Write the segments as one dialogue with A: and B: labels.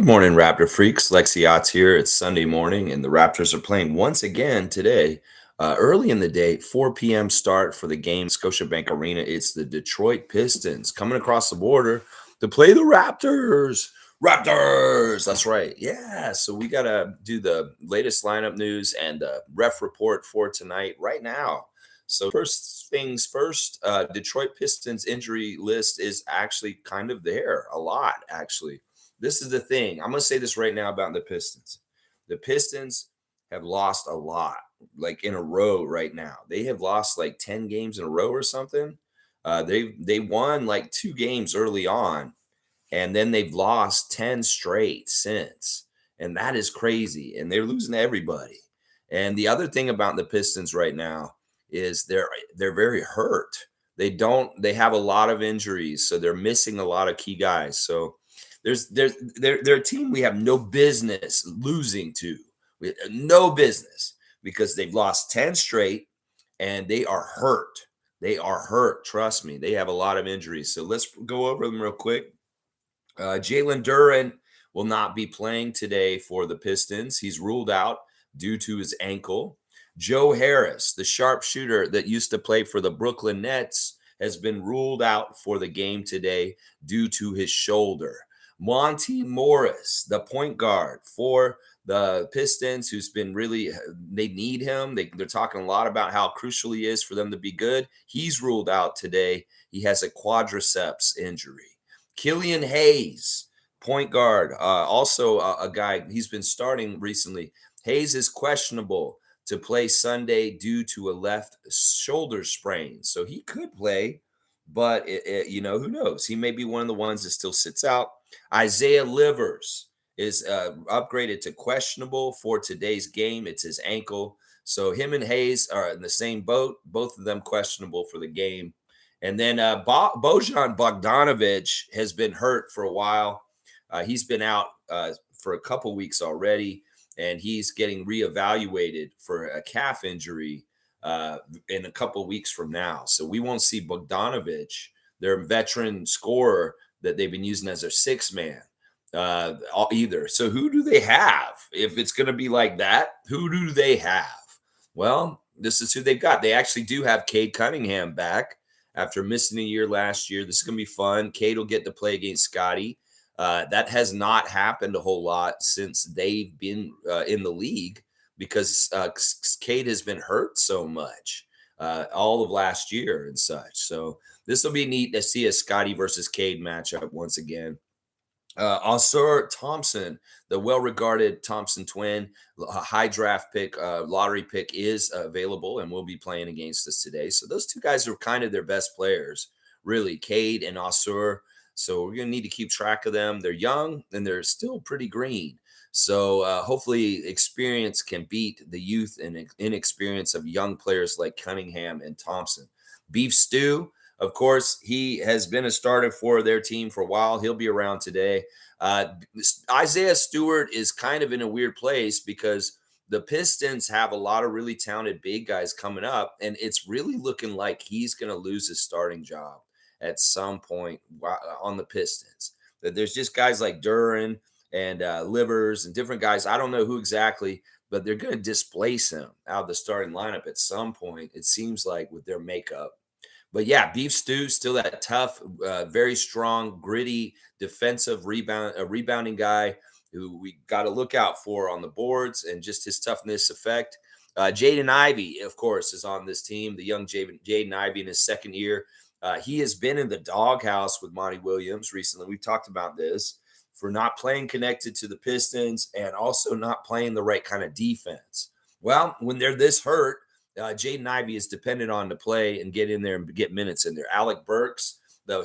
A: Good morning, Raptor freaks. Lexi Otts here. It's Sunday morning, and the Raptors are playing once again today. Early in the day, 4 p.m. start for the game, Scotiabank Arena. It's the Detroit Pistons coming across the border to play the Raptors. Raptors! That's right. Yeah. So we got to do the latest lineup news and the ref report for tonight right now. So, first things first, Detroit Pistons injury list is actually kind of there, a lot, actually. This is the thing. I'm going to say this right now about the Pistons. The Pistons have lost a lot, like in a row right now. They have lost like 10 games in a row or something. They won like 2 games early on, and then they've lost 10 straight since. And that is crazy. And they're losing to everybody. And the other thing about the Pistons right now is they're very hurt. They have a lot of injuries, so they're missing a lot of key guys. So they're a team we have no business losing to. No business, because they've lost 10 straight and they are hurt. They are hurt. Trust me. They have a lot of injuries. So let's go over them real quick. Jalen Duren will not be playing today for the Pistons. He's ruled out due to his ankle. Joe Harris, the sharpshooter that used to play for the Brooklyn Nets, has been ruled out for the game today due to his shoulder. Monty Morris, the point guard for the Pistons, who's been really, they need him. They're talking a lot about how crucial he is for them to be good. He's ruled out today. He has a quadriceps injury. Killian Hayes, point guard, also a guy, he's been starting recently. Hayes is questionable to play Sunday due to a left shoulder sprain. So he could play, but who knows? He may be one of the ones that still sits out. Isaiah Livers is upgraded to questionable for today's game. It's his ankle. So him and Hayes are in the same boat, both of them questionable for the game. And then Bojan Bogdanovic has been hurt for a while. He's been out for a couple weeks already, and he's getting reevaluated for a calf injury in a couple weeks from now. So we won't see Bogdanovic, their veteran scorer that they've been using as their sixth man, either. So who do they have? If it's going to be like that, who do they have? Well, this is who they've got. They actually do have Cade Cunningham back after missing a year last year. This is going to be fun. Cade will get to play against Scotty. That has not happened a whole lot since they've been in the league, because Cade has been hurt so much all of last year and such. So this will be neat to see a Scotty versus Cade matchup once again. Ausar Thompson, the well-regarded Thompson twin, a high draft pick, lottery pick, is available and will be playing against us today. So those two guys are kind of their best players, really, Cade and Ausar. So we're going to need to keep track of them. They're young and they're still pretty green. So hopefully experience can beat the youth and inexperience of young players like Cunningham and Thompson. Beef Stew, of course, he has been a starter for their team for a while. He'll be around today. Isaiah Stewart is kind of in a weird place because the Pistons have a lot of really talented big guys coming up, and it's really looking like he's going to lose his starting job at some point on the Pistons. There's just guys like Duren and Livers and different guys. I don't know who exactly, but they're going to displace him out of the starting lineup at some point, it seems like, with their makeup. But yeah, Beef Stew, still that tough, very strong, gritty, defensive rebounding guy who we got to look out for on the boards, and just his toughness effect. Jaden Ivey, of course, is on this team. The young Jaden Ivey in his second year. He has been in the doghouse with Monty Williams recently. We've talked about this, for not playing connected to the Pistons and also not playing the right kind of defense. Well, when they're this hurt, Jaden Ivey is dependent on to play and get in there and get minutes in there. Alec Burks, the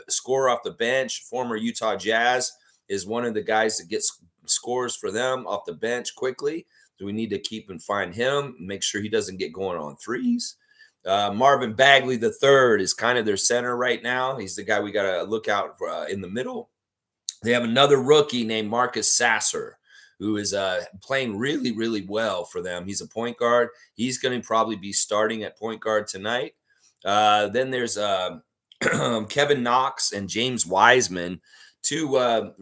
A: scorer off the bench, former Utah Jazz, is one of the guys that gets scores for them off the bench quickly. So we need to keep and find him, make sure he doesn't get going on threes. Marvin Bagley III is kind of their center right now. He's the guy we got to look out for in the middle. They have another rookie named Marcus Sasser, who is playing really, really well for them. He's a point guard. He's going to probably be starting at point guard tonight. Then there's Kevin Knox and James Wiseman, to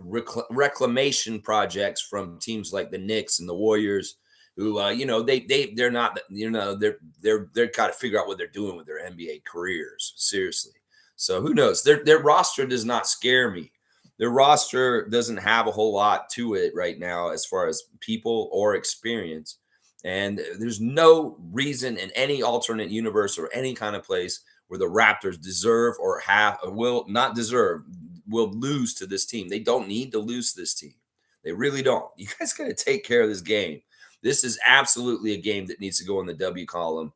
A: reclamation projects from teams like the Knicks and the Warriors, who they're not, they're got to figure out what they're doing with their NBA careers, seriously. So who knows? Their roster does not scare me. Their roster doesn't have a whole lot to it right now as far as people or experience. And there's no reason in any alternate universe or any kind of place where the Raptors deserve or have or will not deserve, will lose to this team. They don't need to lose to this team. They really don't. You guys got to take care of this game. This is absolutely a game that needs to go in the W column,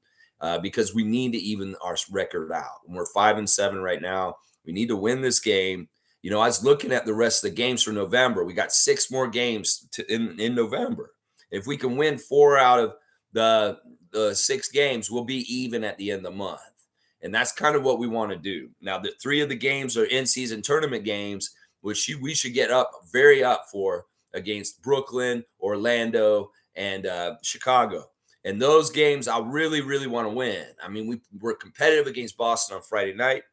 A: because we need to even our record out. We're 5-7 right now. We need to win this game. I was looking at the rest of the games for November. We got 6 more games in November. If we can win 4 out of the 6 games, we'll be even at the end of the month. And that's kind of what we want to do. Now, the 3 of the games are in-season tournament games, which we should get very up for, against Brooklyn, Orlando, and Chicago. And those games I really, really want to win. I mean, we're competitive against Boston on Friday night.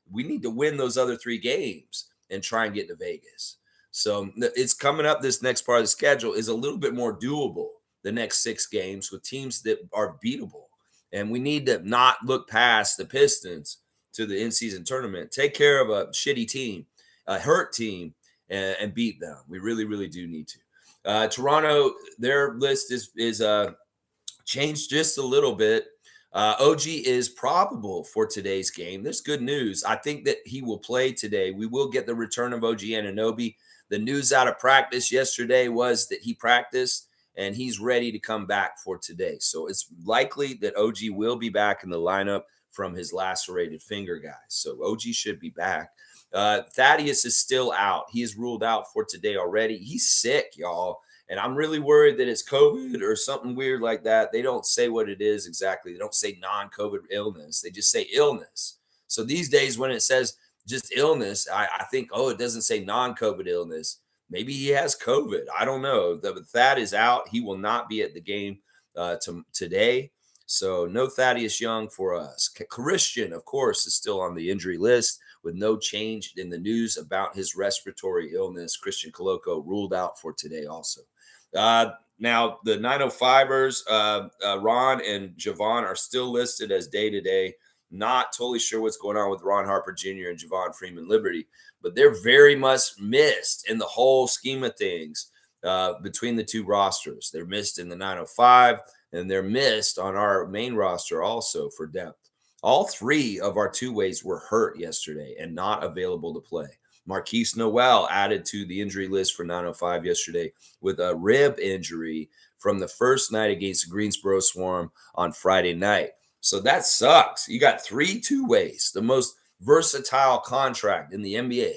A: We need to win those other 3 games and try and get to Vegas. So it's coming up. This next part of the schedule is a little bit more doable. The next 6 games with teams that are beatable. And we need to not look past the Pistons to the in-season tournament. Take care of a shitty team, a hurt team, and beat them. We really, really do need to. Toronto, their list is changed just a little bit. OG is probable for today's game. There's good news. I think that he will play today. We will get the return of OG Anunoby. The news out of practice yesterday was that he practiced and he's ready to come back for today. So it's likely that OG will be back in the lineup from his lacerated finger, guys. So OG should be back. Thaddeus is still out. He is ruled out for today already. He's sick, y'all. And I'm really worried that it's COVID or something weird like that. They don't say what it is exactly. They don't say non-COVID illness. They just say illness. So these days when it says just illness, I think, oh, it doesn't say non-COVID illness. Maybe he has COVID. I don't know. The Thad is out. He will not be at the game today. So no Thaddeus Young for us. Christian, of course, is still on the injury list with no change in the news about his respiratory illness. Christian Coloco ruled out for today also. Now, the 905ers, Ron and Javon are still listed as day-to-day. Not totally sure what's going on with Ron Harper Jr. and Javon Freeman Liberty, but they're very much missed in the whole scheme of things between the 2 rosters. They're missed in the 905, and they're missed on our main roster also for depth. All 3 of our 2-ways were hurt yesterday and not available to play. Marquise Noel added to the injury list for 905 yesterday with a rib injury from the first night against the Greensboro Swarm on Friday night. So that sucks. You got 3 2-ways, the most versatile contract in the NBA,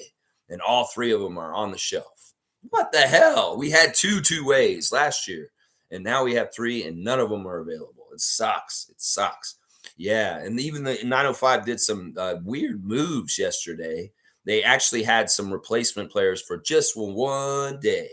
A: and all 3 of them are on the shelf. What the hell? We had 2 2-ways last year, and now we have 3, and none of them are available. It sucks. It sucks. Yeah, and even the 905 did some weird moves yesterday. They actually had some replacement players for just one day,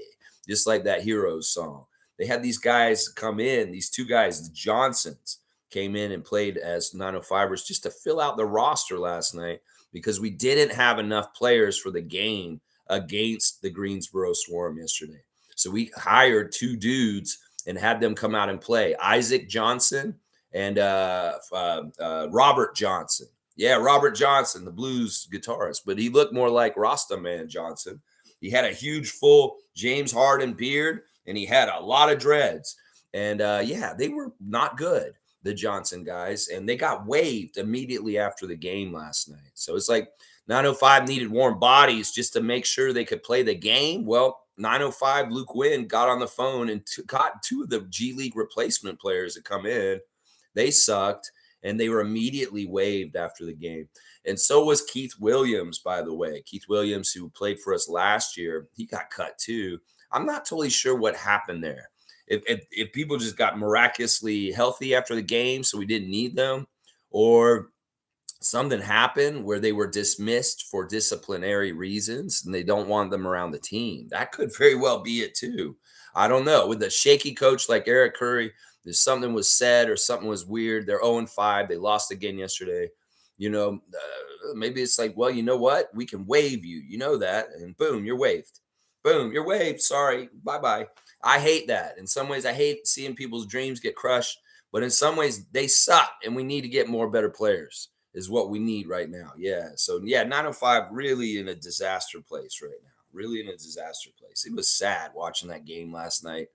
A: just like that Heroes song. They had these guys come in, these 2 guys, the Johnsons, came in and played as 905ers just to fill out the roster last night because we didn't have enough players for the game against the Greensboro Swarm yesterday. So we hired 2 dudes and had them come out and play. Isaac Johnson and Robert Johnson. Yeah, Robert Johnson, the blues guitarist, but he looked more like Rastaman Johnson. He had a huge, full James Harden beard, and he had a lot of dreads. And yeah, they were not good, the Johnson guys, and they got waived immediately after the game last night. So it's like 905 needed warm bodies just to make sure they could play the game. Well, 905, Luke Wynn got on the phone and got 2 of the G League replacement players to come in. They sucked. And they were immediately waived after the game. And so was Keith Williams, by the way. Keith Williams, who played for us last year, he got cut too. I'm not totally sure what happened there. If people just got miraculously healthy after the game, so we didn't need them, or something happened where they were dismissed for disciplinary reasons and they don't want them around the team. That could very well be it too. I don't know. With a shaky coach like Eric Curry, there's something was said or something was weird. They're 0-5. They lost again yesterday. Maybe it's like, well, you know what? We can waive you. You know that. And boom, you're waived. Boom, you're waived. Sorry. Bye bye. I hate that. In some ways, I hate seeing people's dreams get crushed. But in some ways, they suck. And we need to get more better players, is what we need right now. Yeah. So, yeah, 905 really in a disaster place right now. Really in a disaster place. It was sad watching that game last night.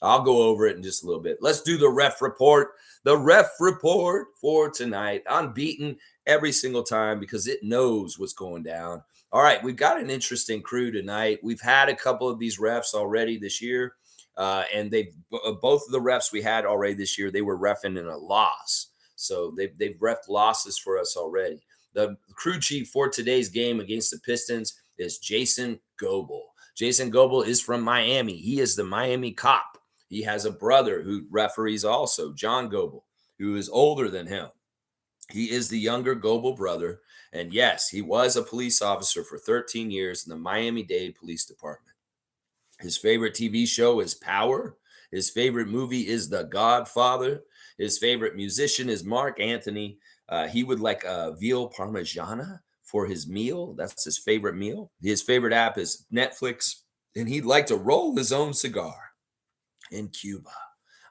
A: I'll go over it in just a little bit. Let's do the ref report. The ref report for tonight. Unbeaten every single time because it knows what's going down. All right, we've got an interesting crew tonight. We've had a couple of these refs already this year, and they both of the refs we had already this year, they were reffing in a loss. So they've reffed losses for us already. The crew chief for today's game against the Pistons is Jason Goebel. Jason Goebel is from Miami. He is the Miami cop. He has a brother who referees also, John Goebel, who is older than him. He is the younger Goebel brother. And yes, he was a police officer for 13 years in the Miami-Dade Police Department. His favorite TV show is Power. His favorite movie is The Godfather. His favorite musician is Mark Anthony. He would like a veal parmigiana for his meal. That's his favorite meal. His favorite app is Netflix. And he'd like to roll his own cigar in Cuba.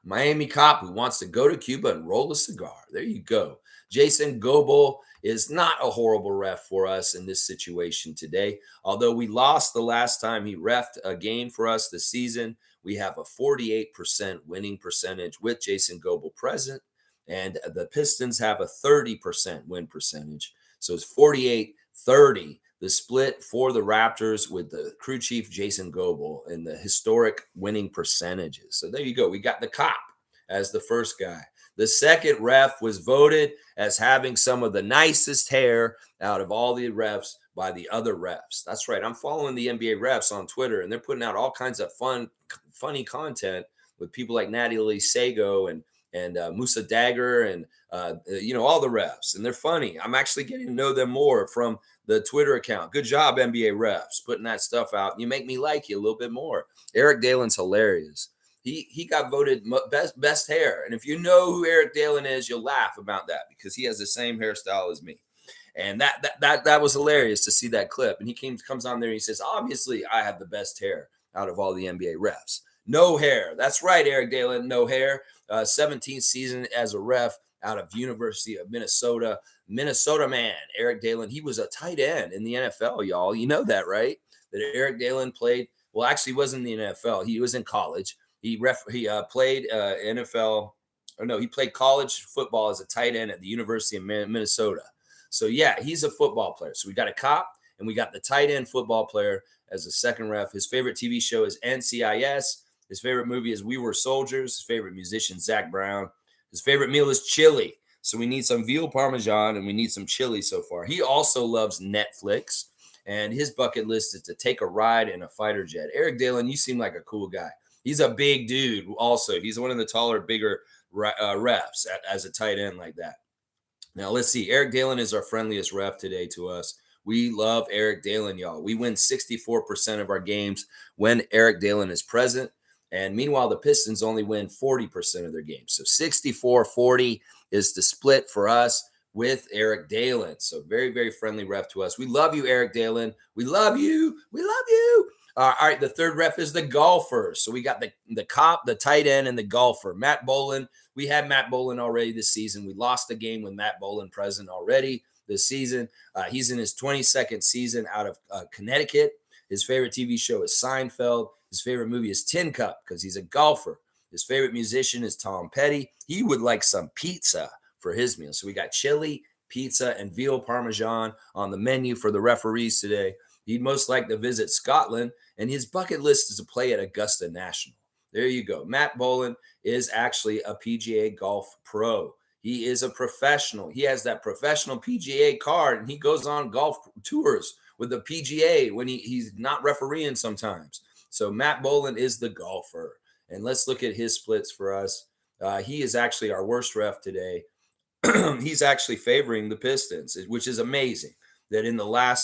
A: Miami cop who wants to go to Cuba and roll a cigar. There you go. Jason Goebel is not a horrible ref for us in this situation today. Although we lost the last time he refed a game for us this season, we have a 48% winning percentage with Jason Goebel present, and the Pistons have a 30% win percentage. So it's 48-30. The split for the Raptors with the crew chief Jason Goebel and the historic winning percentages. So there you go. We got the cop as the first guy. The second ref was voted as having some of the nicest hair out of all the refs by the other refs. That's right. I'm following the NBA refs on Twitter, and they're putting out all kinds of funny content with people like Natalie Sago and Musa Dagger and all the refs, and they're funny. I'm actually getting to know them more from the Twitter account. Good job, NBA refs, putting that stuff out. You make me like you a little bit more. Eric Dalen's hilarious. He got voted best hair, and if you know who Eric Dalen is, you'll laugh about that because he has the same hairstyle as me. And that was hilarious to see that clip. And he comes on there and he says, obviously, I have the best hair out of all the NBA refs. No hair. That's right, Eric Dalen, no hair. 17th season as a ref out of University of Minnesota. Minnesota man, Eric Dalen. He was a tight end in the NFL, y'all. You know that, right? That Eric Dalen played. Well, actually, he wasn't in the NFL. He was in college. He played NFL. Or no, he played college football as a tight end at the University of Minnesota. So, yeah, he's a football player. So we got a cop and we got the tight end football player as a second ref. His favorite TV show is NCIS. His favorite movie is We Were Soldiers. His favorite musician, Zach Brown. His favorite meal is chili. So we need some veal parmesan and we need some chili so far. He also loves Netflix. And his bucket list is to take a ride in a fighter jet. Eric Dalen, you seem like a cool guy. He's a big dude also. He's one of the taller, bigger refs as a tight end like that. Now, let's see. Eric Dalen is our friendliest ref today to us. We love Eric Dalen, y'all. We win 64% of our games when Eric Dalen is present. And meanwhile, the Pistons only win 40% of their games. So 64-40 is the split for us with Eric Dalen. So very, very friendly ref to us. We love you, Eric Dalen. We love you. We love you. All right, the third ref is the golfer. So we got the cop, the tight end, and the golfer. Matt Boland. We had Matt Boland already this season. We lost the game with Matt Boland present already this season. He's in his 22nd season out of Connecticut. His favorite TV show is Seinfeld. His favorite movie is Tin Cup because he's a golfer. His favorite musician is Tom Petty. He would like some pizza for his meal. So we got chili, pizza, and veal parmesan on the menu for the referees today. He'd most like to visit Scotland, and his bucket list is to play at Augusta National. There you go. Matt Boland is actually a PGA golf pro. He is a professional. He has that professional PGA card, and he goes on golf tours with the PGA when he's not refereeing sometimes. So Matt Boland is the golfer. And let's look at his splits for us. He is actually our worst ref today. He's actually favoring the Pistons, which is amazing. That in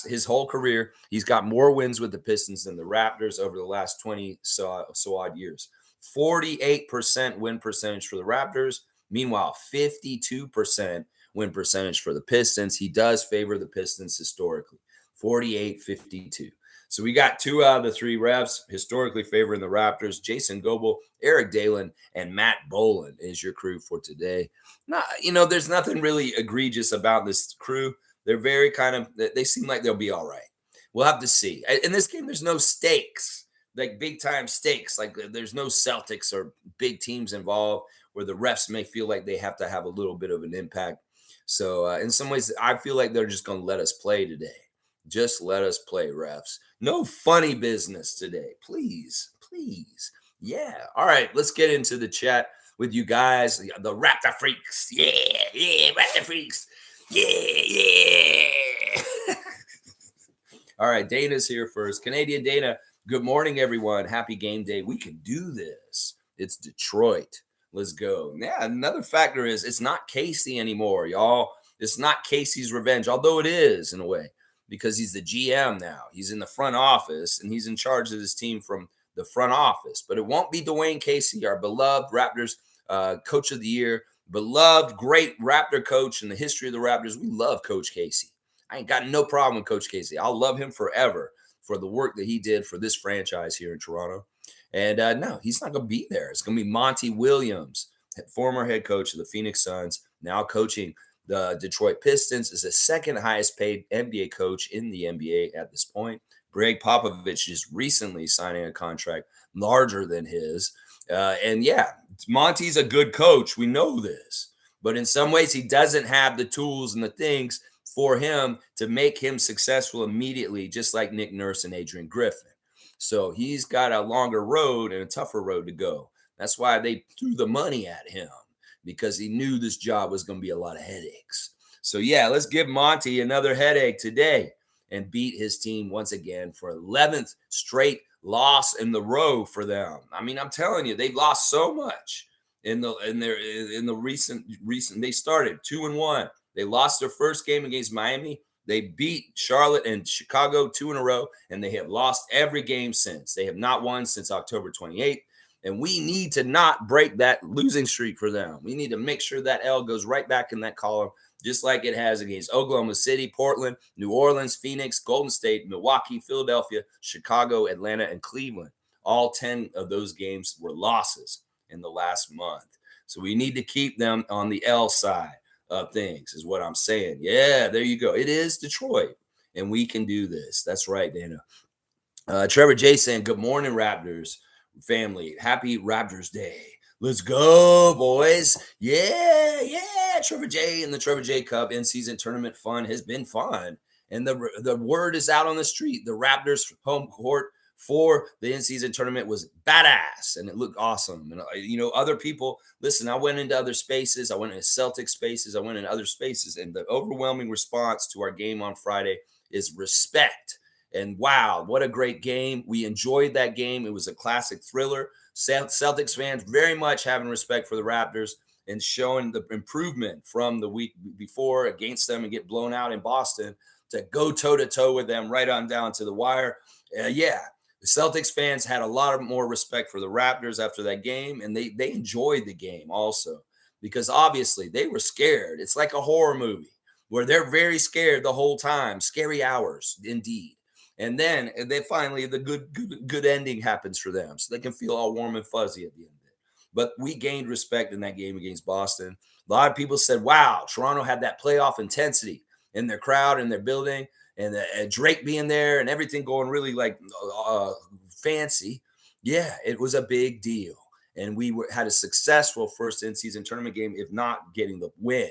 A: his whole career, he's got more wins with the Pistons than the Raptors over the last 20 so odd years. 48% win percentage for the Raptors. Meanwhile, 52% win percentage for the Pistons. He does favor the Pistons historically, 48-52. So we got 2 out of the 3 refs historically favoring the Raptors. Jason Goebel, Eric Dalen, and Matt Boland is your crew for today. There's nothing really egregious about this crew. They're very they seem like they'll be all right. We'll have to see. In this game, there's no stakes, like big time stakes. Like there's no Celtics or big teams involved where the refs may feel like they have to have a little bit of an impact. So in some ways, I feel like they're just going to let us play today. Just let us play, refs. No funny business today. Please, please. Yeah. All right. Let's get into the chat with you guys. The Raptor Freaks. Yeah. Yeah. Raptor Freaks. Yeah. Yeah. All right. Dana's here first. Canadian Dana. Good morning, everyone. Happy game day. We can do this. It's Detroit. Let's go. Yeah. Another factor is it's not Casey anymore, y'all. It's not Casey's revenge, although it is in a way, because he's the GM now. He's in the front office, and he's in charge of this team from the front office. But it won't be Dwayne Casey, our beloved Raptors coach of the year, beloved, great Raptor coach in the history of the Raptors. We love Coach Casey. I ain't got no problem with Coach Casey. I'll love him forever for the work that he did for this franchise here in Toronto. And no, he's not going to be there. It's going to be Monty Williams, former head coach of the Phoenix Suns, now coaching the Detroit Pistons, is the second highest paid NBA coach in the NBA at this point. Greg Popovich is recently signing a contract larger than his. And yeah, Monty's a good coach. We know this. But in some ways, he doesn't have the tools and the things for him to make him successful immediately, just like Nick Nurse and Adrian Griffin. So he's got a longer road and a tougher road to go. That's why they threw the money at him, because he knew this job was going to be a lot of headaches. So yeah, let's give Monty another headache today and beat his team once again for 11th straight loss in the row for them. I mean, I'm telling you, they've lost so much in the recent. They started 2-1. They lost their first game against Miami. They beat Charlotte and Chicago 2 in a row, and they have lost every game since. They have not won since October 28th. And we need to not break that losing streak for them. We need to make sure that L goes right back in that column, just like it has against Oklahoma City, Portland, New Orleans, Phoenix, Golden State, Milwaukee, Philadelphia, Chicago, Atlanta, and Cleveland. All 10 of those games were losses in the last month. So we need to keep them on the L side of things, is what I'm saying. Yeah, there you go. It is Detroit, and we can do this. That's right, Dana. Trevor J saying, good morning, Raptors family. Happy Raptors Day. Let's go, boys. Yeah. Trevor J and the Trevor J Cup in-season tournament fun has been fun. And the word is out on the street. The Raptors home court for the in-season tournament was badass, and it looked awesome. And, other people, listen, I went into other spaces. I went into Celtic spaces. I went into other spaces. And the overwhelming response to our game on Friday is respect. And wow, what a great game. We enjoyed that game. It was a classic thriller. Celtics fans very much having respect for the Raptors and showing the improvement from the week before against them and get blown out in Boston to go toe-to-toe with them right on down to the wire. The Celtics fans had a lot of more respect for the Raptors after that game, and they enjoyed the game also, because obviously they were scared. It's like a horror movie where they're very scared the whole time. Scary hours, indeed. And then they finally, the good ending happens for them, so they can feel all warm and fuzzy at the end of it. But we gained respect in that game against Boston. A lot of people said, wow, Toronto had that playoff intensity in their crowd, in their building, and Drake being there and everything going really fancy. Yeah, it was a big deal. And we had a successful first in-season tournament game, if not getting the win.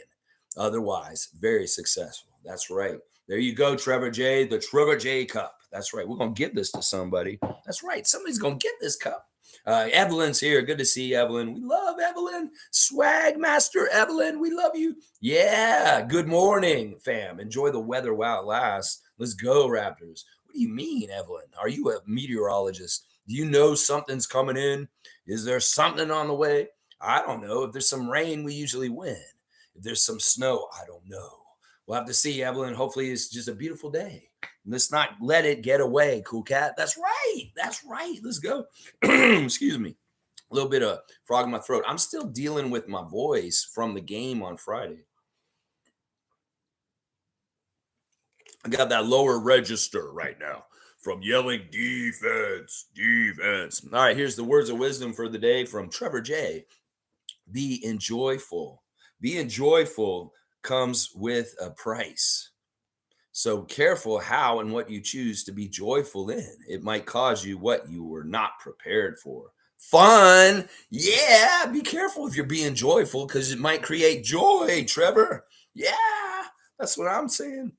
A: Otherwise, very successful. That's right. There you go, Trevor J, the Trevor J Cup. That's right. We're going to give this to somebody. That's right. Somebody's going to get this cup. Evelyn's here. Good to see you, Evelyn. We love Evelyn. Swag Master Evelyn. We love you. Yeah. Good morning, fam. Enjoy the weather while it lasts. Let's go, Raptors. What do you mean, Evelyn? Are you a meteorologist? Do you know something's coming in? Is there something on the way? I don't know. If there's some rain, we usually win. If there's some snow, I don't know. We'll have to see, Evelyn. Hopefully it's just a beautiful day. Let's not let it get away, cool cat. That's right. That's right. Let's go. Excuse me. A little bit of frog in my throat. I'm still dealing with my voice from the game on Friday. I got that lower register right now from yelling defense, defense. All right, here's the words of wisdom for the day from Trevor J. Be enjoyful. Being joyful comes with a price. So careful how and what you choose to be joyful in. It might cause you what you were not prepared for. Fun. Yeah, be careful if you're being joyful because it might create joy, Trevor. Yeah, that's what I'm saying.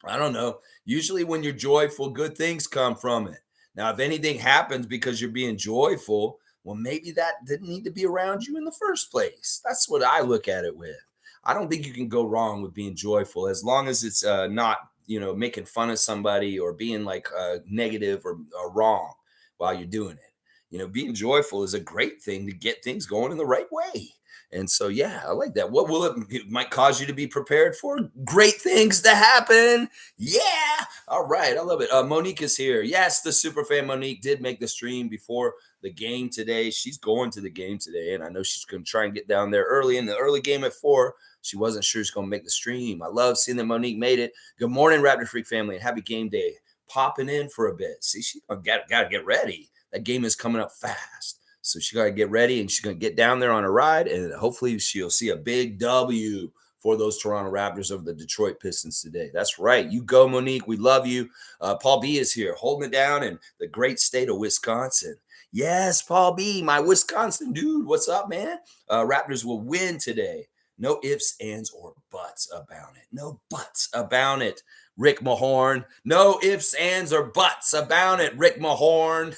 A: I don't know. Usually, when you're joyful, good things come from it. Now, if anything happens because you're being joyful, well, maybe that didn't need to be around you in the first place. That's what I look at it with. I don't think you can go wrong with being joyful as long as it's not, making fun of somebody or being like negative or wrong while you're doing it. Being joyful is a great thing to get things going in the right way. And so, yeah, I like that. What will it might cause you to be prepared for? Great things to happen. Yeah. All right. I love it. Monique is here. Yes, the super fan Monique did make the stream before the game today. She's going to the game today, and I know she's going to try and get down there early in the early game at 4. She wasn't sure she's going to make the stream. I love seeing that Monique made it. Good morning, Raptor Freak family, and happy game day. Popping in for a bit. See, she got to get ready. That game is coming up fast. So she got to get ready and she's going to get down there on a ride, and hopefully she'll see a big W for those Toronto Raptors over the Detroit Pistons today. That's right. You go, Monique. We love you. Paul B is here holding it down in the great state of Wisconsin. Yes, Paul B, my Wisconsin dude. What's up, man? Raptors will win today. No ifs, ands, or buts about it. No buts about it. Rick Mahorn. No ifs, ands, or buts about it. Rick Mahorn.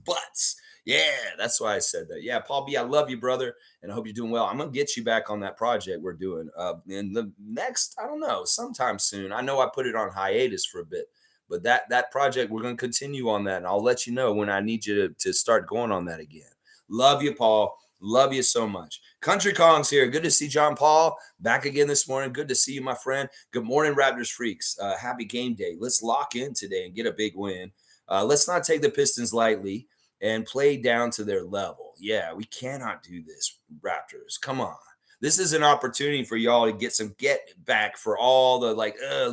A: Buts. Yeah, that's why I said that. Yeah, Paul B, I love you, brother, and I hope you're doing well. I'm gonna get you back on that project we're doing. In the next, I don't know, sometime soon. I know I put it on hiatus for a bit, but that project we're gonna continue on that, and I'll let you know when I need you to start going on that again. Love you, Paul. Love you so much. Country Kong's here. Good to see John Paul back again this morning. Good to see you, my friend. Good morning, Raptors freaks. Happy game day. Let's lock in today and get a big win. Let's not take the Pistons lightly and play down to their level. Yeah, we cannot do this, Raptors. Come on. This is an opportunity for y'all to get some get back for all the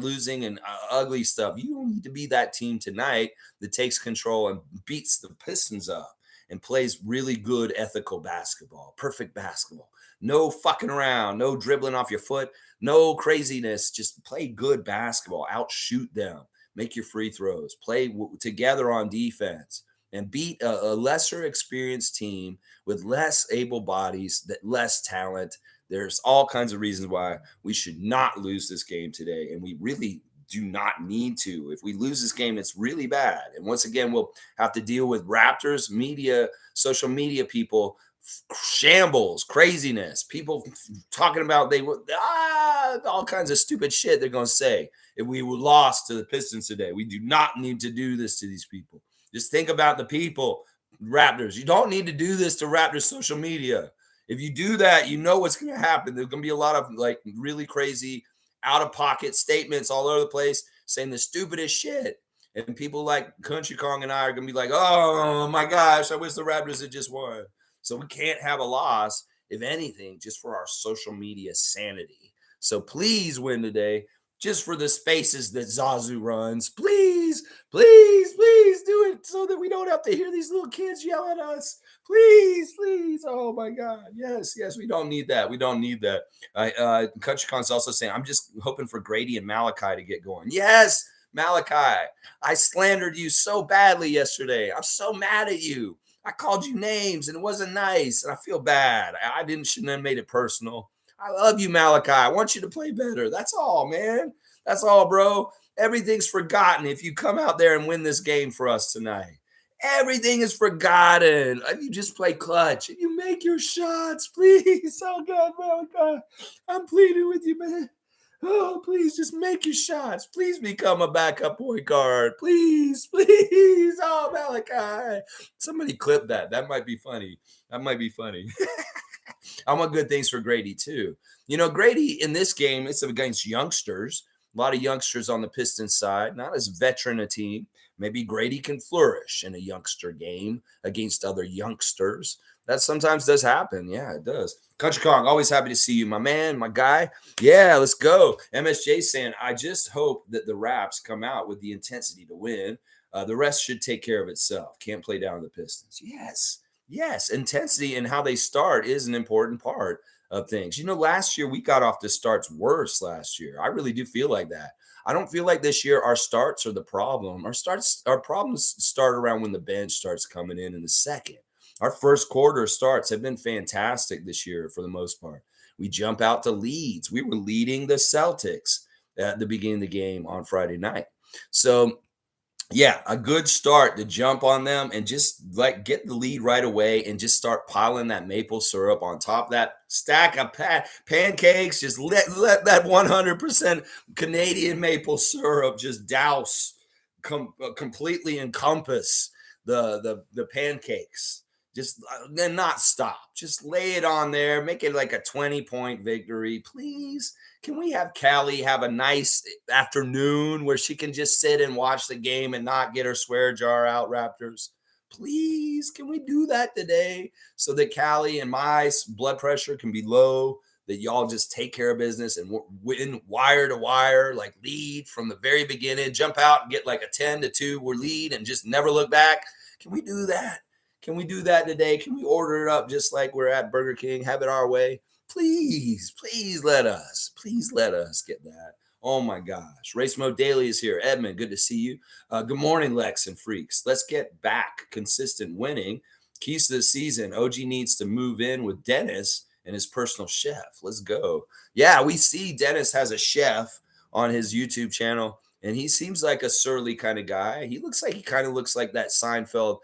A: losing and ugly stuff. You don't need to be that team tonight that takes control and beats the Pistons up and plays really good ethical basketball, perfect basketball. No fucking around, no dribbling off your foot, no craziness. Just play good basketball, outshoot them, make your free throws, play together on defense, and beat a lesser experienced team with less able bodies, that less talent. There's all kinds of reasons why we should not lose this game today, and we really do not need to. If we lose this game, it's really bad. And once again, we'll have to deal with Raptors media, social media people, shambles, craziness, people talking about they were all kinds of stupid shit they're going to say if we were lost to the Pistons today. We do not need to do this to these people. Just think about the people, Raptors. You don't need to do this to Raptors social media. If you do that, you know what's going to happen. There's going to be a lot of like really crazy out of pocket statements all over the place saying the stupidest shit. And people like Country Kong and I are going to be like, oh my gosh, I wish the Raptors had just won. So we can't have a loss, if anything, just for our social media sanity. So please win today, just for the spaces that Zazu runs. Please, please, please do it so that we don't have to hear these little kids yell at us. Please, please. Oh my God. Yes, yes, we don't need that. We don't need that. Country Con's also saying, I'm just hoping for Grady and Malachi to get going. Yes, Malachi. I slandered you so badly yesterday. I'm so mad at you. I called you names and it wasn't nice, and I feel bad. I shouldn't have made it personal. I love you, Malachi. I want you to play better. That's all, man. That's all, bro. Everything's forgotten if you come out there and win this game for us tonight. Everything is forgotten. If you just play clutch, if you make your shots, please. Oh, God, Malachi. I'm pleading with you, man. Oh, please just make your shots. Please become a backup point guard. Please, please. Oh, Malachi. Somebody clip that. That might be funny. That might be funny. I want good things for Grady, too. Grady in this game, it's against youngsters. A lot of youngsters on the Pistons side, not as veteran a team. Maybe Grady can flourish in a youngster game against other youngsters. That sometimes does happen. Yeah, it does. Country Kong, always happy to see you, my man, my guy. Yeah, let's go. MSJ saying, I just hope that the Raps come out with the intensity to win. The rest should take care of itself. Can't play down the Pistons. Yes, yes. Intensity and how they start is an important part of things. Last year we got off the starts worse last year. I really do feel like that. I don't feel like this year our starts are the problem. Our problems start around when the bench starts coming in the second. Our first quarter starts have been fantastic this year for the most part. We jump out to leads. We were leading the Celtics at the beginning of the game on Friday night. So yeah, a good start to jump on them and just like get the lead right away and just start piling that maple syrup on top of that stack of pancakes. Just let that 100% Canadian maple syrup just douse, completely encompass the pancakes. Just then not stop. Just lay it on there. Make it like a 20-point victory, please. Can we have Callie have a nice afternoon where she can just sit and watch the game and not get her swear jar out, Raptors? Please, can we do that today so that Callie and my blood pressure can be low, that y'all just take care of business and win wire to wire, like lead from the very beginning, jump out and get like a 10-2, we're lead and just never look back? Can we do that? Can we do that today? Can we order it up just like we're at Burger King, have it our way? Please, please let us. Please let us get that. Oh my gosh. Race Mode Daily is here. Edmund, good to see you. Good morning, Lex and Freaks. Let's get back consistent winning. Keys to the season. OG needs to move in with Dennis and his personal chef. Let's go. Yeah, we see Dennis has a chef on his YouTube channel, and he seems like a surly kind of guy. He kind of looks like that Seinfeld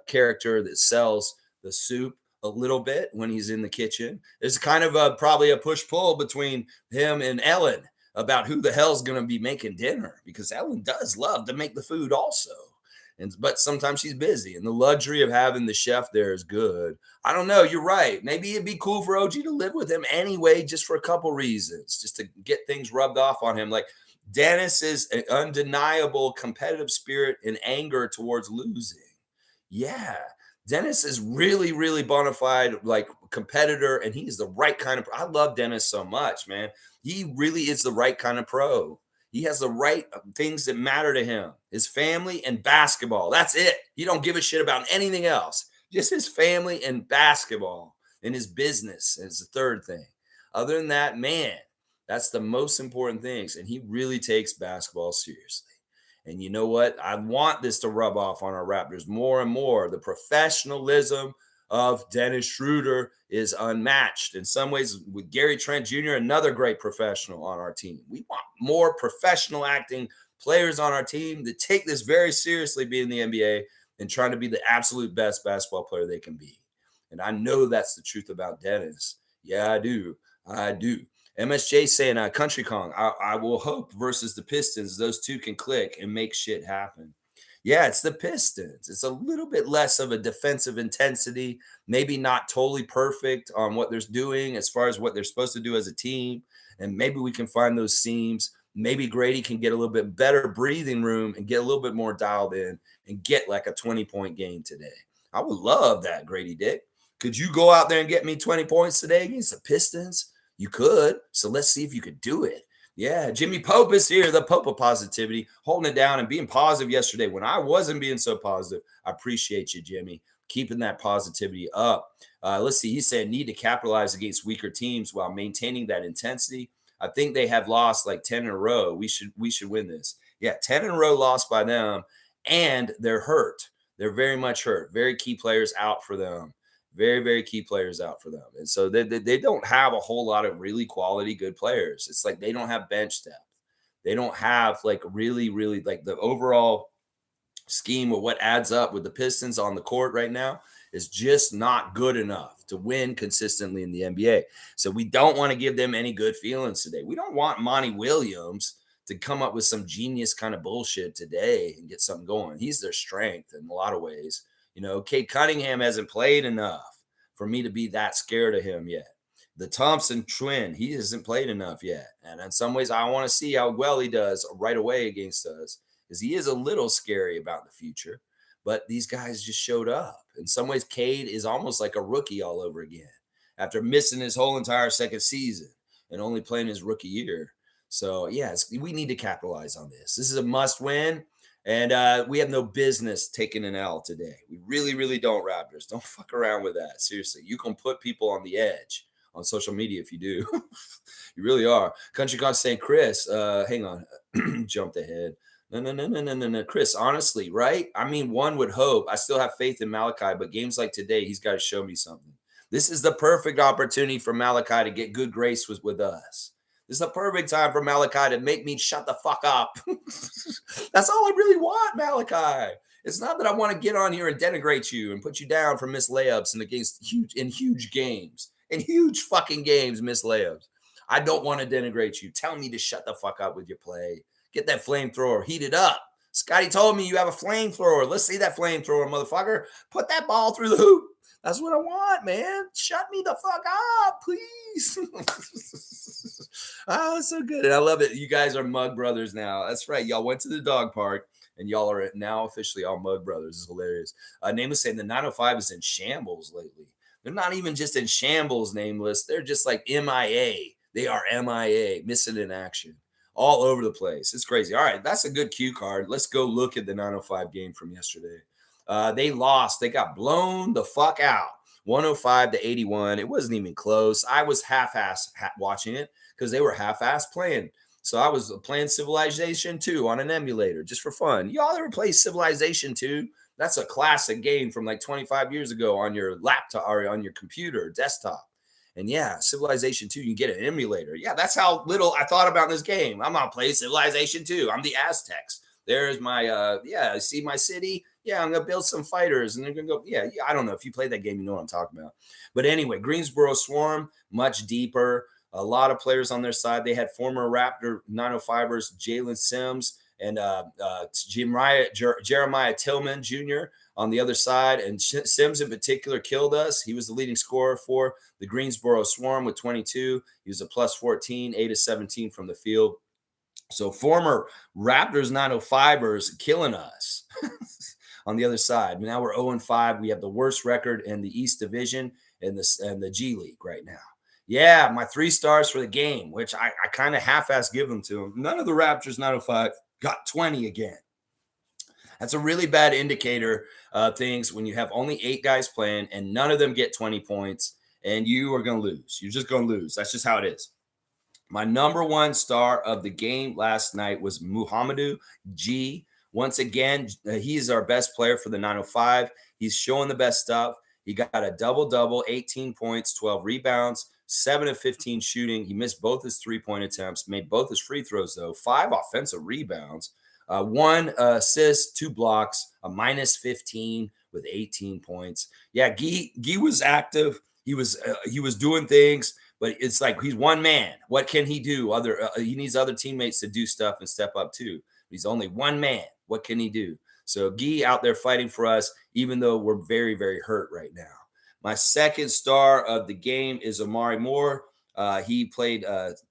A: character that sells the soup a little bit when he's in the kitchen. There's kind of probably a push-pull between him and Ellen about who the hell's going to be making dinner, because Ellen does love to make the food also. But sometimes she's busy, and the luxury of having the chef there is good. I don't know. You're right. Maybe it'd be cool for OG to live with him anyway, just for a couple reasons, just to get things rubbed off on him. Like Dennis is an undeniable competitive spirit and anger towards losing. Yeah. Dennis is really, really bona fide, like competitor, and he's the right kind of. I love Dennis so much, man. He really is the right kind of pro. He has the right things that matter to him: his family and basketball. That's it. He don't give a shit about anything else. Just his family and basketball, and his business is the third thing. Other than that, man, that's the most important things, and he really takes basketball seriously. And you know what? I want this to rub off on our Raptors more and more. The professionalism of Dennis Schroeder is unmatched. In some ways, with Gary Trent Jr., another great professional on our team. We want more professional acting players on our team that take this very seriously, being in the NBA and trying to be the absolute best basketball player they can be. And I know that's the truth about Dennis. Yeah, I do. I do. MSJ saying, Country Kong, I will hope versus the Pistons, those two can click and make shit happen. Yeah, it's the Pistons. It's a little bit less of a defensive intensity, maybe not totally perfect on what they're doing as far as what they're supposed to do as a team. And maybe we can find those seams. Maybe Grady can get a little bit better breathing room and get a little bit more dialed in and get like a 20-point game today. I would love that, Grady Dick. Could you go out there and get me 20 points today against the Pistons? You could. So let's see if you could do it. Yeah, Jimmy Pope is here, the Pope of positivity, holding it down and being positive yesterday when I wasn't being so positive. I appreciate you, Jimmy, keeping that positivity up. Let's see. He said need to capitalize against weaker teams while maintaining that intensity. I think they have lost like 10 in a row. We should win this. Yeah, 10 in a row lost by them, and they're hurt. They're very much hurt. Very key players out for them. Very, very key players out for them. And so they don't have a whole lot of really quality good players. It's like they don't have bench depth. They don't have like really, really like the overall scheme of what adds up with the Pistons on the court right now is just not good enough to win consistently in the NBA. So we don't want to give them any good feelings today. We don't want Monty Williams to come up with some genius kind of bullshit today and get something going. He's their strength in a lot of ways. Cade Cunningham hasn't played enough for me to be that scared of him yet. The Thompson twin, he hasn't played enough yet. And in some ways, I want to see how well he does right away against us. is he is a little scary about the future. But these guys just showed up. In some ways, Cade is almost like a rookie all over again after missing his whole entire second season and only playing his rookie year. So, yes, we need to capitalize on this. This is a must win. And we have no business taking an L today. We really, really don't, Raptors. Don't fuck around with that. Seriously. You can put people on the edge on social media if you do. You really are. Country God St. Chris, hang on. Jumped ahead. No. Chris, honestly, right? I mean, one would hope. I still have faith in Malachi, but games like today, he's got to show me something. This is the perfect opportunity for Malachi to get good grace with us. This is the perfect time for Malachi to make me shut the fuck up. That's all I really want, Malachi. It's not that I want to get on here and denigrate you and put you down for missed layups and against huge games. In huge fucking games, missed layups. I don't want to denigrate you. Tell me to shut the fuck up with your play. Get that flamethrower. Heat it up. Scotty told me you have a flamethrower. Let's see that flamethrower, motherfucker. Put that ball through the hoop. That's what I want, man. Shut me the fuck up, please. Oh, so good. And I love it. You guys are Mug Brothers now. That's right. Y'all went to the dog park, and y'all are now officially all Mug Brothers. It's hilarious. Nameless saying the 905 is in shambles lately. They're not even just in shambles, Nameless. They're just like MIA. They are MIA, missing in action. All over the place. It's crazy. All right, that's a good cue card. Let's go look at the 905 game from yesterday. They lost. They got blown the fuck out. 105-81. It wasn't even close. I was half-ass watching it because they were half-ass playing. So I was playing Civilization 2 on an emulator just for fun. Y'all ever play Civilization 2? That's a classic game from like 25 years ago on your laptop or on your computer or desktop. And yeah, Civilization 2, you can get an emulator. Yeah, that's how little I thought about this game. I'm going to play Civilization 2. I'm the Aztecs. There's my, see my city? Yeah, I'm going to build some fighters. And they're going to go, yeah, I don't know. If you play that game, you know what I'm talking about. But anyway, Greensboro Swarm, much deeper. A lot of players on their side. They had former Raptor 905ers, Jalen Sims and Jeremiah Tillman Jr. on the other side. And Sims in particular killed us. He was the leading scorer for the Greensboro Swarm with 22. He was a plus 14, 8 of 17 from the field. So former Raptors 905ers killing us on the other side. Now we're 0-5. We have the worst record in the East Division and the G League right now. Yeah, my 3 stars for the game, which I kind of half-ass give them to them. None of the Raptors 905 got 20 again. That's a really bad indicator of things when you have only 8 guys playing and none of them get 20 points, and you are going to lose. You're just going to lose. That's just how it is. My number 1 star of the game last night was Muhammadu G. Once again, he is our best player for the 905. He's showing the best stuff. He got a double-double, 18 points, 12 rebounds, 7 of 15 shooting. He missed both his 3-point attempts, made both his free throws, though, 5 offensive rebounds, 1 assist, 2 blocks, a minus 15 with 18 points. Yeah, Guy was active. He was doing things, but it's like he's one man. What can he do? He needs other teammates to do stuff and step up too. He's only one man. What can he do? So Guy out there fighting for us, even though we're very, very hurt right now. My second star of the game is Amari Moore. He played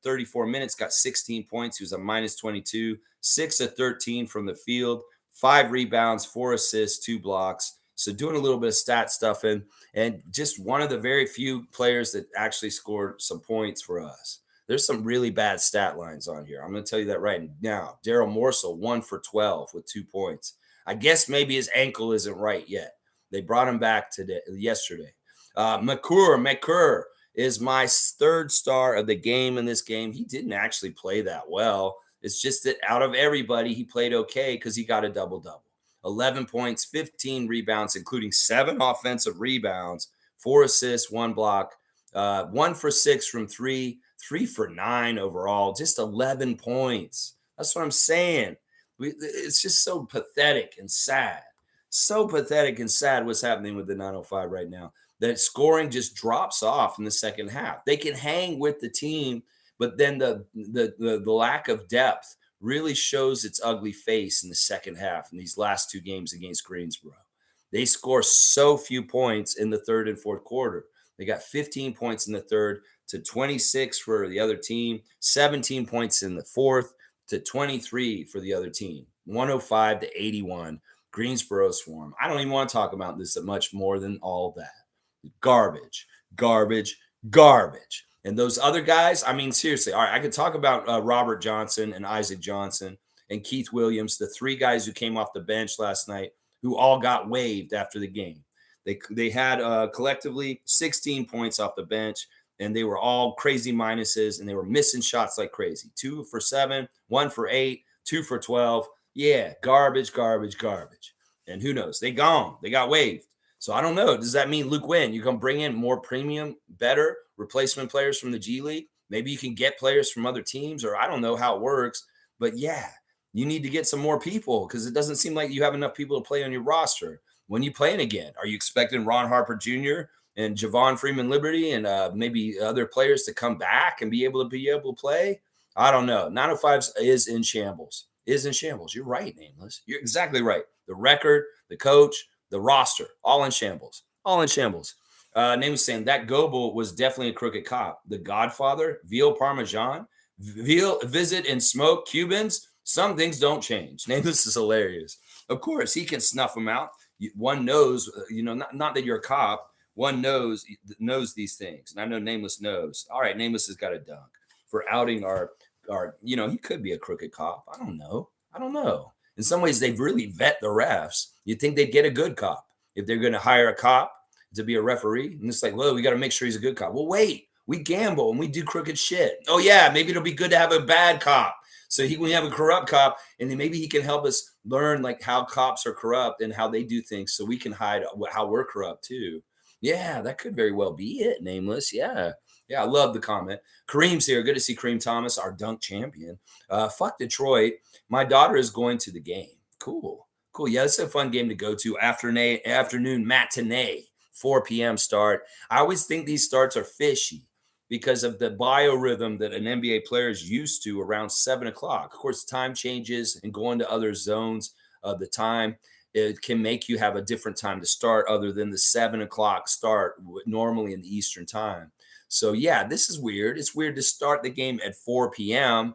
A: 34 minutes, got 16 points. He was a minus 22, 6 of 13 from the field, 5 rebounds, 4 assists, 2 blocks. So doing a little bit of stat stuff and just one of the very few players that actually scored some points for us. There's some really bad stat lines on here. I'm going to tell you that right now. Daryl Morsell, 1 for 12 with 2 points. I guess maybe his ankle isn't right yet. They brought him back yesterday. McCurr is my 3rd star of the game in this game. He didn't actually play that well. It's just that out of everybody, he played okay because he got a double-double. 11 points, 15 rebounds, including 7 offensive rebounds, 4 assists, 1 block, 1 for 6 from 3, 3 for 9 overall, just 11 points. That's what I'm saying. It's just so pathetic and sad. So pathetic and sad what's happening with the 905 right now. That scoring just drops off in the second half. They can hang with the team, but then the lack of depth really shows its ugly face in the second half in these last 2 games against Greensboro. They score so few points in the 3rd and 4th quarter. They got 15 points in the 3rd to 26 for the other team, 17 points in the 4th to 23 for the other team. 105-81. Greensboro Swarm. I don't even want to talk about this much more than all that. Garbage, garbage, garbage. And those other guys, I mean, seriously, all right, I could talk about Robert Johnson and Isaac Johnson and Keith Williams, the three guys who came off the bench last night, who all got waived after the game. They had collectively 16 points off the bench, and they were all crazy minuses, and they were missing shots like crazy. 2 for 7, 1 for 8, 2 for 12. Yeah, garbage, garbage, garbage. And who knows? They gone. They got waived. So I don't know. Does that mean Luke Wynn, you can bring in more premium, better replacement players from the G League? Maybe you can get players from other teams, or I don't know how it works. But yeah, you need to get some more people because it doesn't seem like you have enough people to play on your roster. When you playing again? Are you expecting Ron Harper Jr. and Javon Freeman Liberty and maybe other players to come back and be able to play? I don't know. 905 is in shambles. Is in shambles. You're right, Nameless. You're exactly right. The record, the coach, the roster, all in shambles. All in shambles. Name was saying that Goebel was definitely a crooked cop. The Godfather, veal parmesan, veal visit and smoke Cubans. Some things don't change. Nameless is hilarious. Of course, he can snuff them out. One knows, not that you're a cop. One knows these things, and I know Nameless knows. All right, Nameless has got a dunk for outing our. He could be a crooked cop. I don't know. In some ways, they've really vet the refs. You'd think they'd get a good cop if they're going to hire a cop to be a referee. And it's like, well, we got to make sure he's a good cop. Well, wait, we gamble and we do crooked shit. Oh, yeah, maybe it'll be good to have a bad cop. So we have a corrupt cop, and then maybe he can help us learn like how cops are corrupt and how they do things so we can hide how we're corrupt too. Yeah, that could very well be it, Nameless. Yeah. Yeah, I love the comment. Kareem's here. Good to see Kareem Thomas, our dunk champion. Fuck Detroit. My daughter is going to the game. Cool. Yeah, it's a fun game to go to. Afternoon matinee, 4 p.m. start. I always think these starts are fishy because of the biorhythm that an NBA player is used to around 7 o'clock. Of course, time changes and going to other zones of the time. It can make you have a different time to start other than the 7 o'clock start normally in the Eastern time. So, yeah, this is weird. It's weird to start the game at 4 p.m.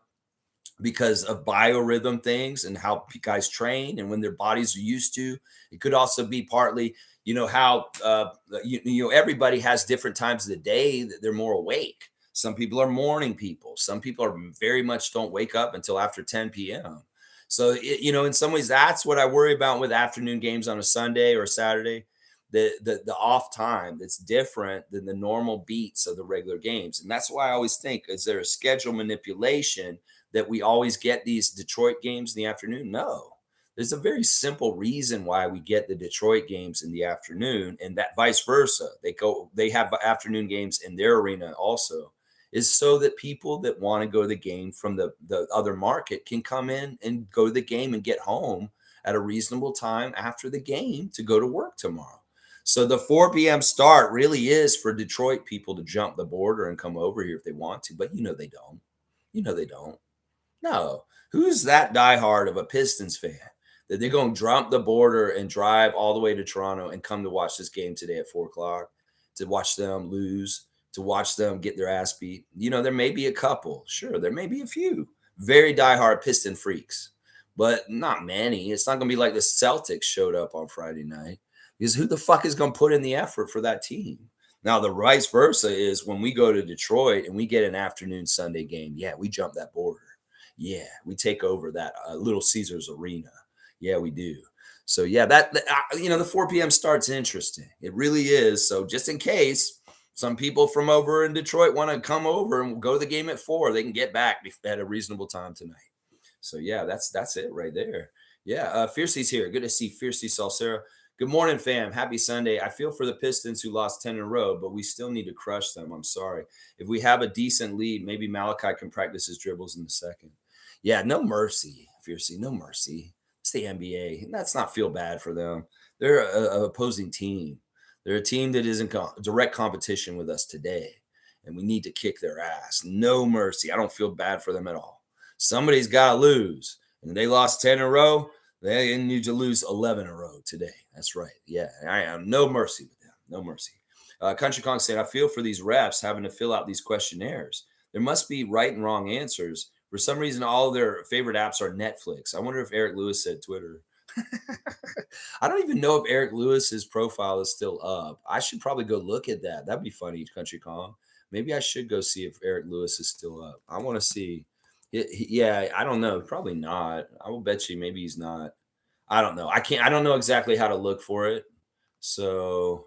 A: because of biorhythm things and how guys train and when their bodies are used to. It could also be partly, how, everybody has different times of the day that they're more awake. Some people are morning people. Some people are very much don't wake up until after 10 p.m. So, in some ways, that's what I worry about with afternoon games on a Sunday or Saturday. The off time that's different than the normal beats of the regular games. And that's why I always think, is there a schedule manipulation that we always get these Detroit games in the afternoon? No. There's a very simple reason why we get the Detroit games in the afternoon, and that vice versa. They have afternoon games in their arena also, is so that people that want to go to the game from the other market can come in and go to the game and get home at a reasonable time after the game to go to work tomorrow. So the 4 p.m. start really is for Detroit people to jump the border and come over here if they want to, but they don't. They don't. No. Who's that diehard of a Pistons fan that they're going to jump the border and drive all the way to Toronto and come to watch this game today at 4 o'clock, to watch them lose, to watch them get their ass beat? There may be a couple. Sure, there may be a few very diehard Piston freaks, but not many. It's not going to be like the Celtics showed up on Friday night. Because who the fuck is going to put in the effort for that team? Now, the vice versa is when we go to Detroit and we get an afternoon Sunday game, yeah, we jump that border. Yeah, we take over that Little Caesars Arena. Yeah, we do. So, yeah, the 4 p.m. start's interesting. It really is. So just in case some people from over in Detroit want to come over and go to the game at 4, they can get back at a reasonable time tonight. So, yeah, that's it right there. Yeah, Fiercey's here. Good to see Fiercey Salsera. Good morning, fam. Happy Sunday. I feel for the Pistons who lost 10 in a row, but we still need to crush them. I'm sorry. If we have a decent lead, maybe Malachi can practice his dribbles in the second. Yeah, no mercy, Fiercey. No mercy. It's the NBA. And that's not feel bad for them. They're an opposing team. They're a team that is in direct competition with us today, and we need to kick their ass. No mercy. I don't feel bad for them at all. Somebody's got to lose, and they lost 10 in a row. They need to lose 11 in a row today. That's right. Yeah, I am. No mercy with them. No mercy. Country Kong saying, I feel for these refs having to fill out these questionnaires. There must be right and wrong answers For some reason, all of their favorite apps are Netflix. I wonder if Eric Lewis said Twitter. I don't even know if Eric Lewis's profile is still up. I should probably go look at that. That'd be funny, Country Kong. Maybe I should go see if Eric Lewis is still up. I want to see. Yeah, I don't know. Probably not. I will bet you maybe he's not. I don't know. I can't. I don't know exactly how to look for it. So,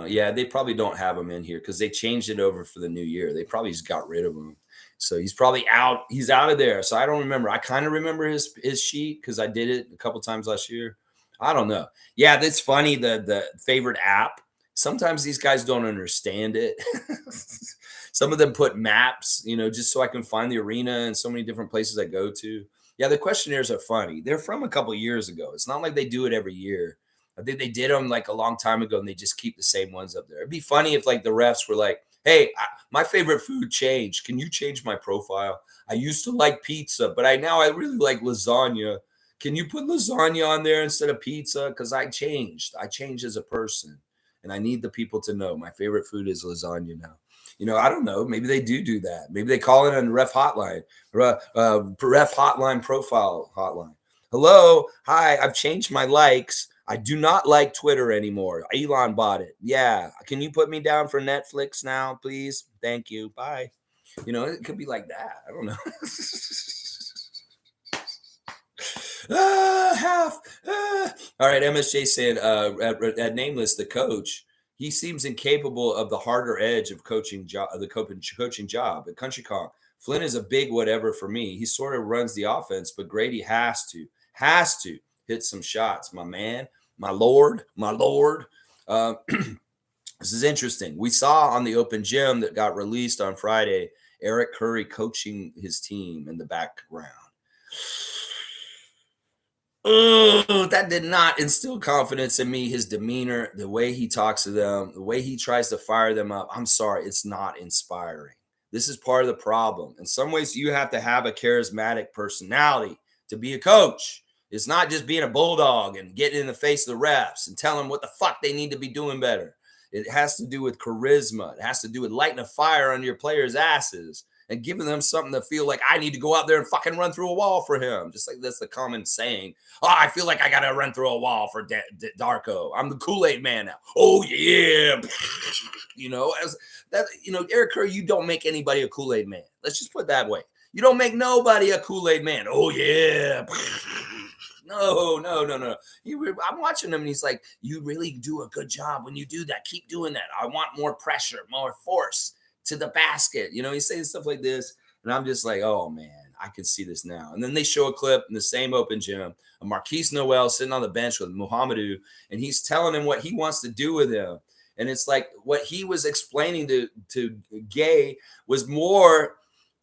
A: yeah, they probably don't have him in here because they changed it over for the new year. They probably just got rid of him. So he's probably out. He's out of there. So I don't remember. I kind of remember his sheet because I did it a couple times last year. I don't know. Yeah, that's funny. The favorite app. Sometimes these guys don't understand it. Some of them put maps, just so I can find the arena and so many different places I go to. Yeah, the questionnaires are funny. They're from a couple years ago. It's not like they do it every year. I think they did them like a long time ago, and they just keep the same ones up there. It'd be funny if like the refs were like, "Hey, my favorite food changed. Can you change my profile? I used to like pizza, but I really like lasagna. Can you put lasagna on there instead of pizza? Because I changed. I changed as a person, and I need the people to know my favorite food is lasagna now." I don't know. Maybe they do that. Maybe they call it on ref hotline, ref hotline profile hotline. Hello, hi. I've changed my likes. I do not like Twitter anymore. Elon bought it. Yeah. Can you put me down for Netflix now, please? Thank you. Bye. It could be like that. I don't know. Half. All right. MSJ saying at Nameless, the coach, he seems incapable of the harder edge of coaching job, the coaching job at Country Kong. Flynn is a big whatever for me. He sort of runs the offense, but Grady has to hit some shots, my man, my lord. This is interesting. We saw on the open gym that got released on Friday, Eric Curry coaching his team in the background. Oh, that did not instill confidence in me. His demeanor, the way he talks to them, the way he tries to fire them up. I'm sorry, it's not inspiring. This is part of the problem. In some ways, you have to have a charismatic personality to be a coach. It's not just being a bulldog and getting in the face of the refs and telling them what the fuck they need to be doing better. It has to do with charisma. It has to do with lighting a fire under your players' asses and giving them something to feel like I need to go out there and fucking run through a wall for him. Just like that's the common saying. Oh, I feel like I got to run through a wall for Darko. I'm the Kool-Aid man now. Oh, yeah. Eric Curry, you don't make anybody a Kool-Aid man. Let's just put it that way. You don't make nobody a Kool-Aid man. Oh, yeah. No. I'm watching him and he's like, you really do a good job when you do that. Keep doing that. I want more pressure, more force to the basket. He's saying stuff like this. And I'm just like, oh, man, I can see this now. And then they show a clip in the same open gym of Marquee Noel sitting on the bench with Muhammadu, and he's telling him what he wants to do with him. And it's like what he was explaining to Gay was more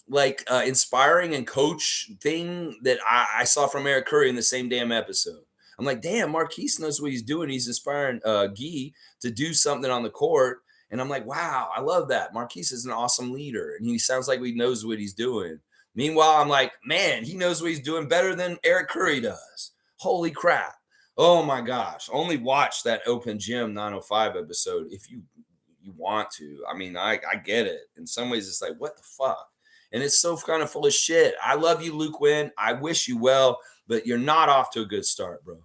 A: like inspiring and coach thing that I saw from Eric Curry in the same damn episode. I'm like, damn, Marquise knows what he's doing. He's inspiring Guy to do something on the court. And I'm like, wow, I love that. Marquise is an awesome leader. And he sounds like he knows what he's doing. Meanwhile, I'm like, man, he knows what he's doing better than Eric Curry does. Holy crap. Oh my gosh. Only watch that Open Gym 905 episode if you want to. I mean, I get it. In some ways, it's like, what the fuck? And it's so kind of full of shit. I love you, Luke Wynn. I wish you well, but you're not off to a good start, bro.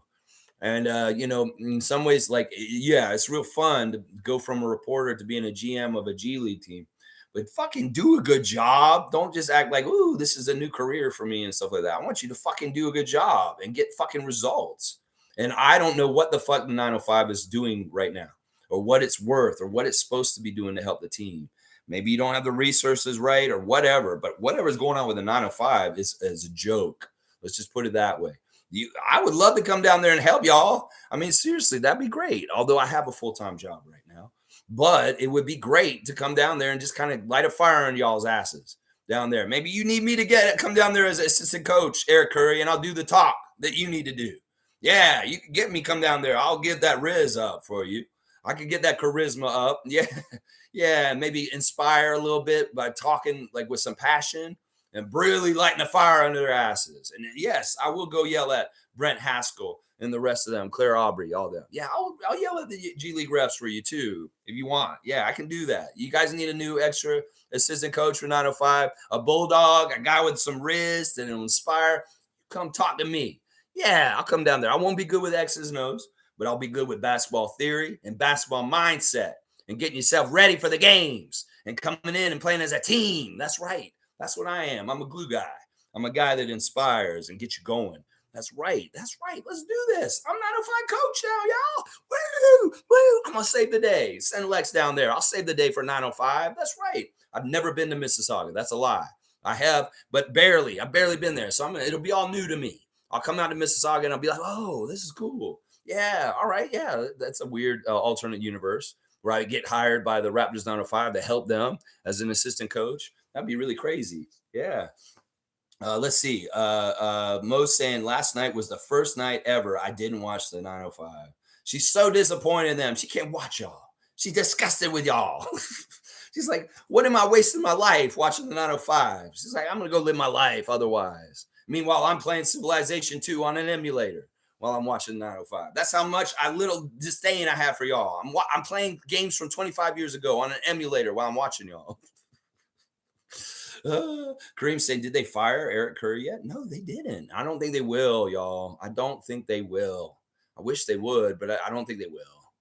A: And, in some ways, like, yeah, it's real fun to go from a reporter to being a GM of a G League team. But fucking do a good job. Don't just act like, ooh, this is a new career for me and stuff like that. I want you to fucking do a good job and get fucking results. And I don't know what the fuck the 905 is doing right now or what it's worth or what it's supposed to be doing to help the team. Maybe you don't have the resources right or whatever, but whatever's going on with the 905 is a joke. Let's just put it that way. I would love to come down there and help y'all. I mean, seriously, that'd be great. Although I have a full-time job right now, but it would be great to come down there and just kind of light a fire on y'all's asses down there. Maybe you need me to come down there as assistant coach, Eric Curry, and I'll do the talk that you need to do. Yeah, you can get me come down there. I'll get that Riz up for you. I can get that charisma up. Yeah. Yeah, maybe inspire a little bit by talking like with some passion and really lighting a fire under their asses. And yes, I will go yell at Brent Haskell and the rest of them, Claire Aubrey, all them. Yeah, I'll yell at the G League refs for you too if you want. Yeah, I can do that. You guys need a new extra assistant coach for 905, a bulldog, a guy with some wrist and it'll inspire. Come talk to me. Yeah, I'll come down there. I won't be good with X's and O's, but I'll be good with basketball theory and basketball mindset and getting yourself ready for the games and coming in and playing as a team. That's right. That's what I am. I'm a glue guy. I'm a guy that inspires and gets you going. That's right. That's right. Let's do this. I'm 905 coach now, y'all. Woo, woo. I'm going to save the day. Send Lex down there. I'll save the day for 905. That's right. I've never been to Mississauga. That's a lie. I have, but barely. I've barely been there. So it'll be all new to me. I'll come out to Mississauga and I'll be like, oh, this is cool. Yeah. All right. Yeah. That's a weird alternate universe where I get hired by the Raptors 905 to help them as an assistant coach. That'd be really crazy. Yeah. Let's see. Mo's saying last night was the first night ever I didn't watch the 905. She's so disappointed in them. She can't watch y'all. She's disgusted with y'all. She's like, what am I wasting my life watching the 905? She's like, I'm going to go live my life otherwise. Meanwhile, I'm playing Civilization 2 on an emulator while I'm watching 905. That's how much little disdain I have for y'all. I'm playing games from 25 years ago on an emulator while I'm watching y'all. Kareem saying, did they fire Eric Curry yet? No, they didn't. I don't think they will, y'all. I don't think they will. I wish they would, but I don't think they will.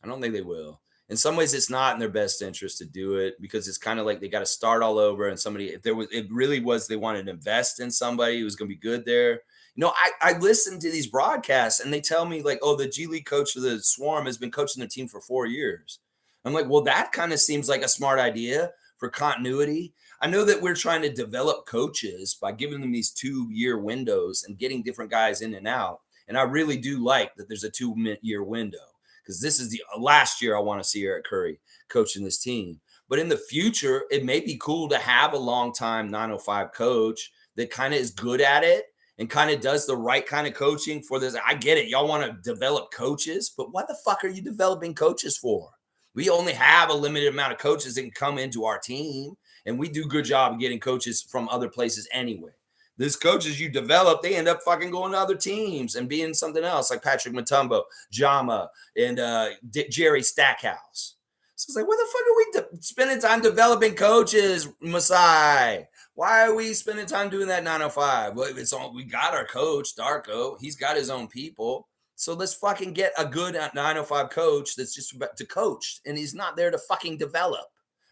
A: I don't think they will. In some ways, it's not in their best interest to do it because it's kind of like they got to start all over. And somebody, if there was, it really was, they wanted to invest in somebody who was going to be good there. You know, I listen to these broadcasts and they tell me like, oh, the G League coach of the Swarm has been coaching the team for 4 years. I'm like, well, that kind of seems like a smart idea for continuity. I know that we're trying to develop coaches by giving them these 2-year windows and getting different guys in and out. And I really do like that there's a 2-year window because this is the last year I want to see Eric Curry coaching this team. But in the future, it may be cool to have a long-time 905 coach that kind of is good at it and kind of does the right kind of coaching for this. I get it. Y'all want to develop coaches, but what the fuck are you developing coaches for? We only have a limited amount of coaches that can come into our team, and we do a good job of getting coaches from other places anyway. These coaches you develop, they end up fucking going to other teams and being something else, like Patrick Mutombo, Jama, and Jerry Stackhouse. So it's like, what the fuck are we spending time developing coaches, Masai? Why are we spending time doing that 905? Well, we got our coach, Darko. He's got his own people. So let's fucking get a good 905 coach that's just about to coach, and he's not there to fucking develop.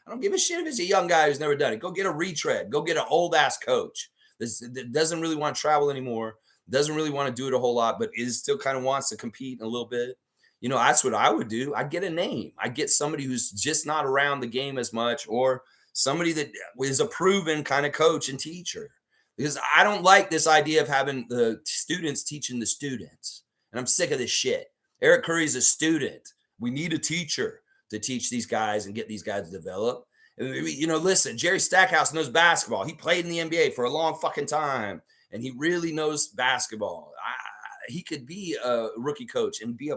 A: I don't give a shit if it's a young guy who's never done it. Go get a retread. Go get an old-ass coach that doesn't really want to travel anymore, doesn't really want to do it a whole lot, but is still kind of wants to compete a little bit. You know, that's what I would do. I get a name. I get somebody who's just not around the game as much or somebody that is a proven kind of coach and teacher. Because I don't like this idea of having the students teaching the students. And I'm sick of this shit. Eric Curry's a student. We need a teacher to teach these guys and get these guys to develop. You know, listen, Jerry Stackhouse knows basketball. He played in the NBA for a long fucking time, and he really knows basketball. He could be a rookie coach and be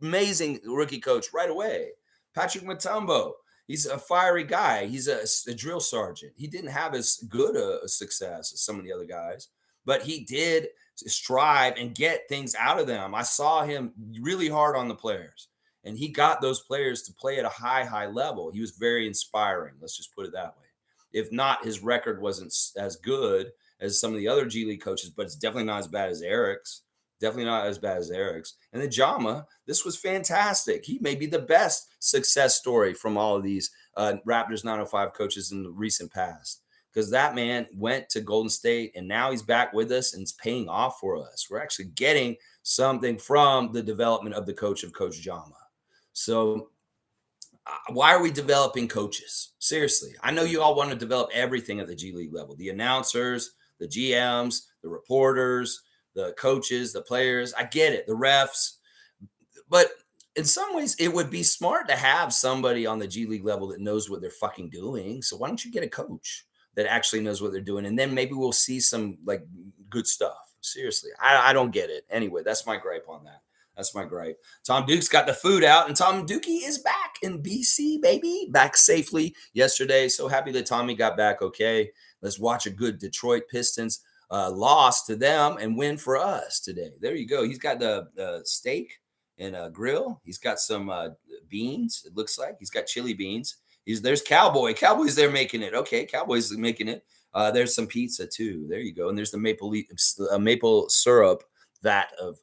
A: amazing rookie coach right away. Patrick Mutombo, he's a fiery guy. He's a drill sergeant. He didn't have as good a success as some of the other guys, but he did strive and get things out of them. I saw him really hard on the players, and he got those players to play at a high level. He was very inspiring. Let's just put it that way. If not, his record wasn't as good as some of the other G League coaches, but it's definitely not as bad as Eric's. Definitely not as bad as Eric's. And then Jama, this was fantastic. He may be the best success story from all of these Raptors 905 coaches in the recent past. Because that man went to Golden State and now he's back with us and it's paying off for us. We're actually getting something from the development of the coach of Coach Jama. So why are we developing coaches? Seriously, I know you all want to develop everything at the G League level. The announcers, the GMs, the reporters, the coaches, the players. I get it, the refs. But in some ways, it would be smart to have somebody on the G League level that knows what they're fucking doing. So why don't you get a coach that actually knows what they're doing? And then maybe we'll see some like good stuff. Seriously, I don't get it. Anyway, that's my gripe on that. That's my gripe. Tom Duke's got the food out, and Tom Dukey is back in BC, baby. Back safely yesterday. So happy that Tommy got back okay. Let's watch a good Detroit Pistons loss to them and win for us today. There you go. He's got the steak and a grill. He's got some beans. It looks like he's got chili beans. There's Cowboy. Cowboy's there making it. Okay, Cowboy's making it. There's some pizza too. There you go. And there's the maple syrup, that of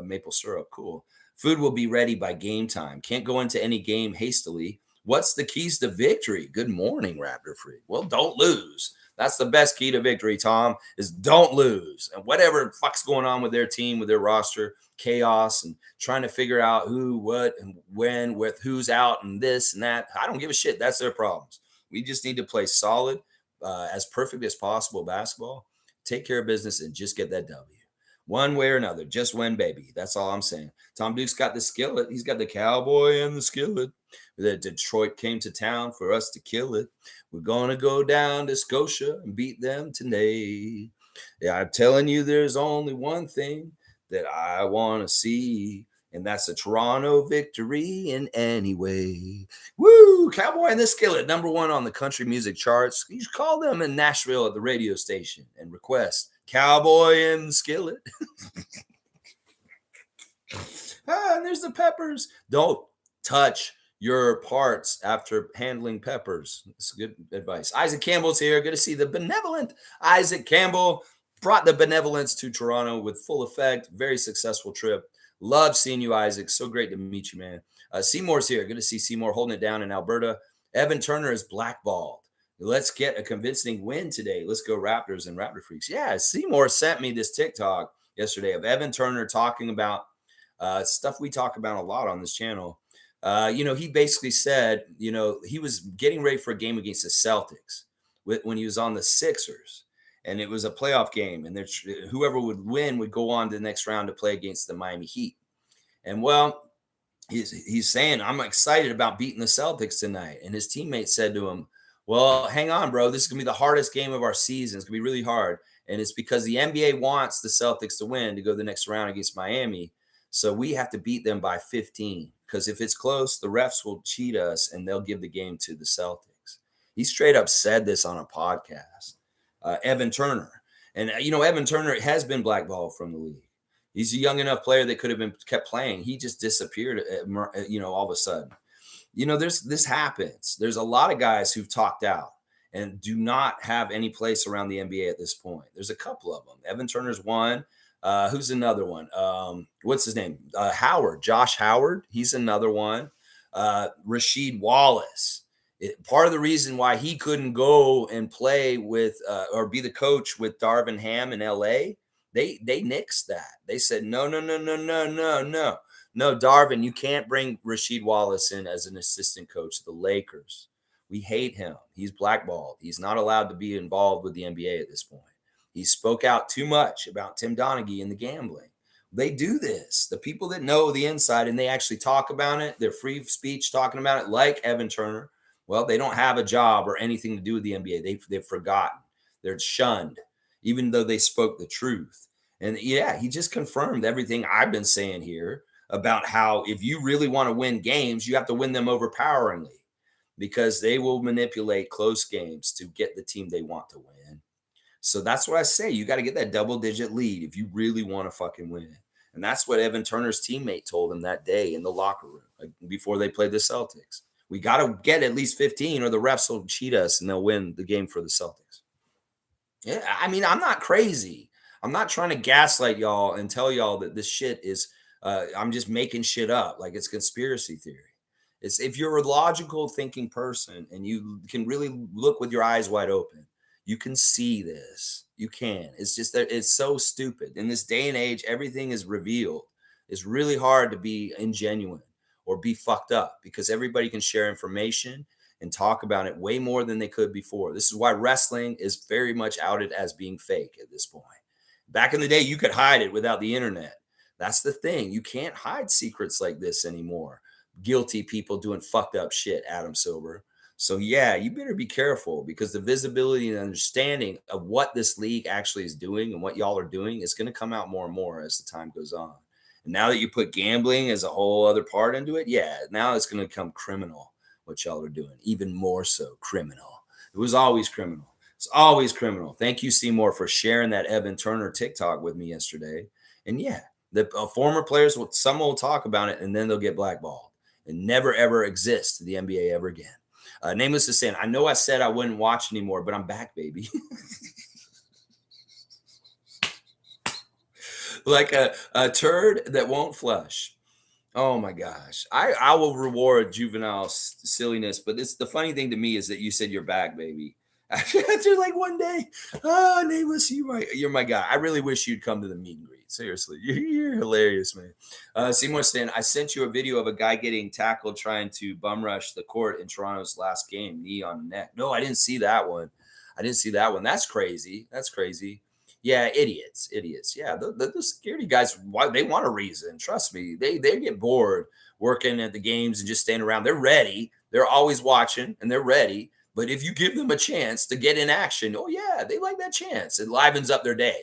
A: maple syrup. Cool. Food will be ready by game time. Can't go into any game hastily. What's the keys to victory? Good morning, Raptorsfreak. Well, don't lose. That's the best key to victory, Tom, is don't lose. And whatever fuck's going on with their team, with their roster, chaos, and trying to figure out who, what, and when, with who's out, and this and that. I don't give a shit. That's their problems. We just need to play solid, as perfect as possible basketball, take care of business, and just get that W. One way or another, just win, baby. That's all I'm saying. Tom Duke's got the skillet. He's got the cowboy and the skillet. That Detroit came to town for us to kill it. We're going to go down to Scotia and beat them today. Yeah, I'm telling you, there's only one thing that I want to see, and that's a Toronto victory in any way. Woo! Cowboy and the Skillet, #1 on the country music charts. You should call them in Nashville at the radio station and request Cowboy and the Skillet. And there's the peppers. Don't touch your parts after handling peppers. That's good advice. Isaac Campbell's here. Good to see the benevolent Isaac Campbell. Brought the benevolence to Toronto with full effect. Very successful trip. Love seeing you, Isaac. So great to meet you, man. Seymour's here. Good to see Seymour holding it down in Alberta. Evan Turner is blackballed. Let's get a convincing win today. Let's go Raptors and Raptor Freaks. Yeah, Seymour sent me this TikTok yesterday of Evan Turner talking about stuff we talk about a lot on this channel. He basically said, he was getting ready for a game against the Celtics when he was on the Sixers. And it was a playoff game. And whoever would win would go on to the next round to play against the Miami Heat. And, well, he's saying, I'm excited about beating the Celtics tonight. And his teammate said to him, well, hang on, bro. This is going to be the hardest game of our season. It's going to be really hard. And it's because the NBA wants the Celtics to win to go the next round against Miami. So we have to beat them by 15. Because if it's close, the refs will cheat us and they'll give the game to the Celtics. He straight up said this on a podcast. Evan Turner. And, Evan Turner has been blackballed from the league. He's a young enough player that could have been kept playing. He just disappeared, all of a sudden. This happens. There's a lot of guys who've talked out and do not have any place around the NBA at this point. There's a couple of them. Evan Turner's one. Who's another one? What's his name? Josh Howard. He's another one. Rasheed Wallace. Part of the reason why he couldn't go and play with or be the coach with Darvin Ham in LA, they nixed that. They said, no, Darvin, you can't bring Rasheed Wallace in as an assistant coach. The Lakers, we hate him. He's blackballed. He's not allowed to be involved with the NBA at this point. He spoke out too much about Tim Donaghy and the gambling. They do this. The people that know the inside and they actually talk about it, they're free speech talking about it, like Evan Turner. Well, they don't have a job or anything to do with the NBA. They've forgotten. They're shunned, even though they spoke the truth. And yeah, he just confirmed everything I've been saying here about how if you really want to win games, you have to win them overpoweringly because they will manipulate close games to get the team they want to win. So that's what I say. You got to get that double-digit lead if you really want to fucking win. And that's what Evan Turner's teammate told him that day in the locker room before they played the Celtics. We got to get at least 15 or the refs will cheat us and they'll win the game for the Celtics. Yeah, I mean, I'm not crazy. I'm not trying to gaslight y'all and tell y'all that this shit is, I'm just making shit up like it's conspiracy theory. It's if you're a logical thinking person and you can really look with your eyes wide open, you can see this. You can. It's just that it's so stupid. In this day and age, everything is revealed. It's really hard to be ingenuine or be fucked up because everybody can share information and talk about it way more than they could before. This is why wrestling is very much outed as being fake at this point. Back in the day, you could hide it without the internet. That's the thing. You can't hide secrets like this anymore. Guilty people doing fucked up shit, Adam Silver. So yeah, you better be careful because the visibility and understanding of what this league actually is doing and what y'all are doing is going to come out more and more as the time goes on. And now that you put gambling as a whole other part into it, yeah, now it's going to become criminal what y'all are doing, even more so criminal. It was always criminal. It's always criminal. Thank you, Seymour, for sharing that Evan Turner TikTok with me yesterday. And yeah, the former players, some will talk about it and then they'll get blackballed and never ever exist to the NBA ever again. Nameless is saying, I know I said I wouldn't watch anymore, but I'm back, baby. Like a turd that won't flush. Oh my gosh. I will reward juvenile silliness, but it's the funny thing to me is that you said you're back, baby. After like one day, oh, Nameless, you're my guy. I really wish you'd come to the meet and greet. Seriously, you're hilarious, man. Seymour Stan, I sent you a video of a guy getting tackled trying to bum rush the court in Toronto's last game, knee on the neck. No, I didn't see that one. I didn't see that one. That's crazy. That's crazy. Yeah, idiots. Yeah, the security guys, why they want a reason. Trust me, they get bored working at the games and just staying around. They're ready. They're always watching and they're ready. But if you give them a chance to get in action, oh yeah, they like that chance. It livens up their day.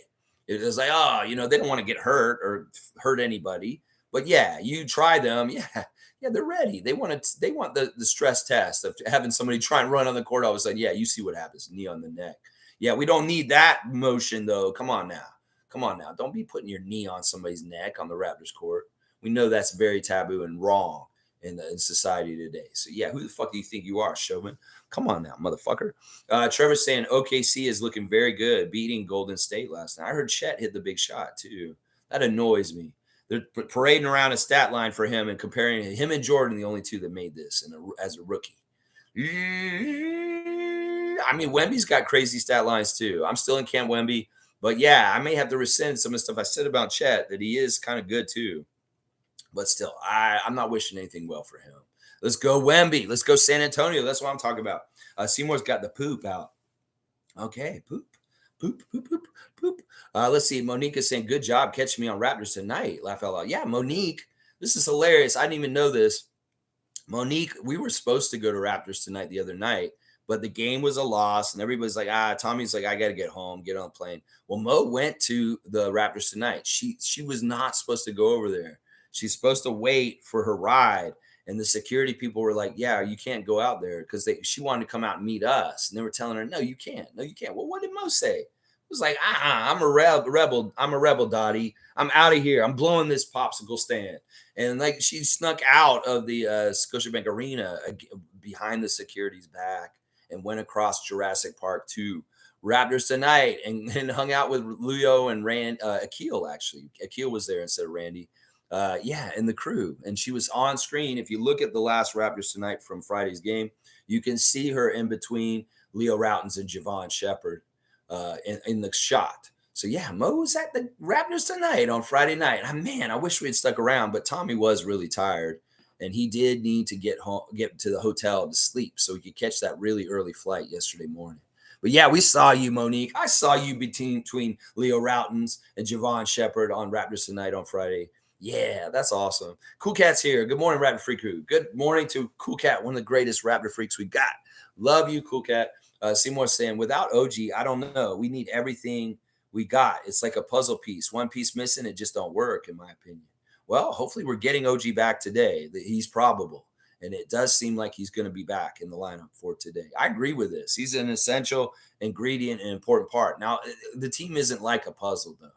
A: It's like, oh, they don't want to get hurt or hurt anybody. But yeah, you try them. Yeah, they're ready. They want the stress test of having somebody try and run on the court all of a sudden. Yeah, you see what happens, knee on the neck. Yeah, we don't need that motion though. Come on now. Come on now. Don't be putting your knee on somebody's neck on the Raptors court. We know that's very taboo and wrong in society today. So yeah, who the fuck do you think you are, Chauvin? Come on now, motherfucker. Trevor's saying OKC is looking very good, beating Golden State last night. I heard Chet hit the big shot too. That annoys me. They're parading around a stat line for him and comparing him and Jordan, the only two that made this as a rookie. I mean, Wemby's got crazy stat lines too. I'm still in Camp Wemby, but yeah, I may have to rescind some of the stuff I said about Chet that he is kind of good too. But still, I'm not wishing anything well for him. Let's go Wemby. Let's go San Antonio. That's what I'm talking about. Seymour's got the poop out. Okay, poop. Let's see. Monique is saying, good job catching me on Raptors tonight. Laugh out loud. Yeah, Monique, this is hilarious. I didn't even know this. Monique, we were supposed to go to Raptors tonight the other night, but the game was a loss, and everybody's like, Tommy's like, I got to get home, get on a plane. Well, Mo went to the Raptors tonight. She was not supposed to go over there. She's supposed to wait for her ride. And the security people were like, yeah, you can't go out there because she wanted to come out and meet us. And they were telling her, no, you can't. No, you can't. Well, what did Mo say? It was like, I'm a rebel. I'm a rebel, Dottie. I'm out of here. I'm blowing this popsicle stand. And like she snuck out of the Scotiabank Arena behind the security's back and went across Jurassic Park to Raptors tonight and hung out with Leo and Akil, actually. Akil was there instead of Randy. And the crew. And she was on screen. If you look at the last Raptors tonight from Friday's game, you can see her in between Leo Routens and Javon Shepard in the shot. So yeah, Mo was at the Raptors tonight on Friday night. Man, I wish we had stuck around, but Tommy was really tired, and he did need to get to the hotel to sleep so he could catch that really early flight yesterday morning. But yeah, we saw you, Monique. I saw you between Leo Routens and Javon Shepard on Raptors tonight on Friday. Yeah, that's awesome. Cool Cat's here. Good morning, Raptor Freak crew. Good morning to Cool Cat, one of the greatest Raptor Freaks we got. Love you, Cool Cat. Seymour saying, without OG, I don't know. We need everything we got. It's like a puzzle piece. One piece missing, it just don't work, in my opinion. Well, hopefully we're getting OG back today. He's probable. And it does seem like he's going to be back in the lineup for today. I agree with this. He's an essential ingredient and important part. Now, the team isn't like a puzzle, though.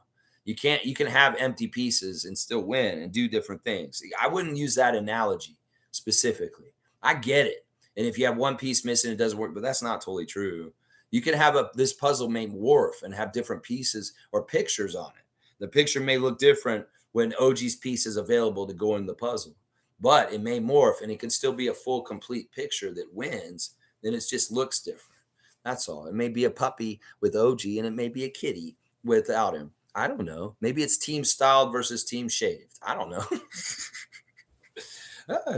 A: You can have empty pieces and still win and do different things. I wouldn't use that analogy specifically. I get it. And if you have one piece missing, it doesn't work, but that's not totally true. You can have this puzzle named Wharf and have different pieces or pictures on it. The picture may look different when OG's piece is available to go in the puzzle, but it may morph and it can still be a full, complete picture that wins. Then it just looks different. That's all. It may be a puppy with OG and it may be a kitty without him. I don't know. Maybe it's team styled versus team shaved. I don't know.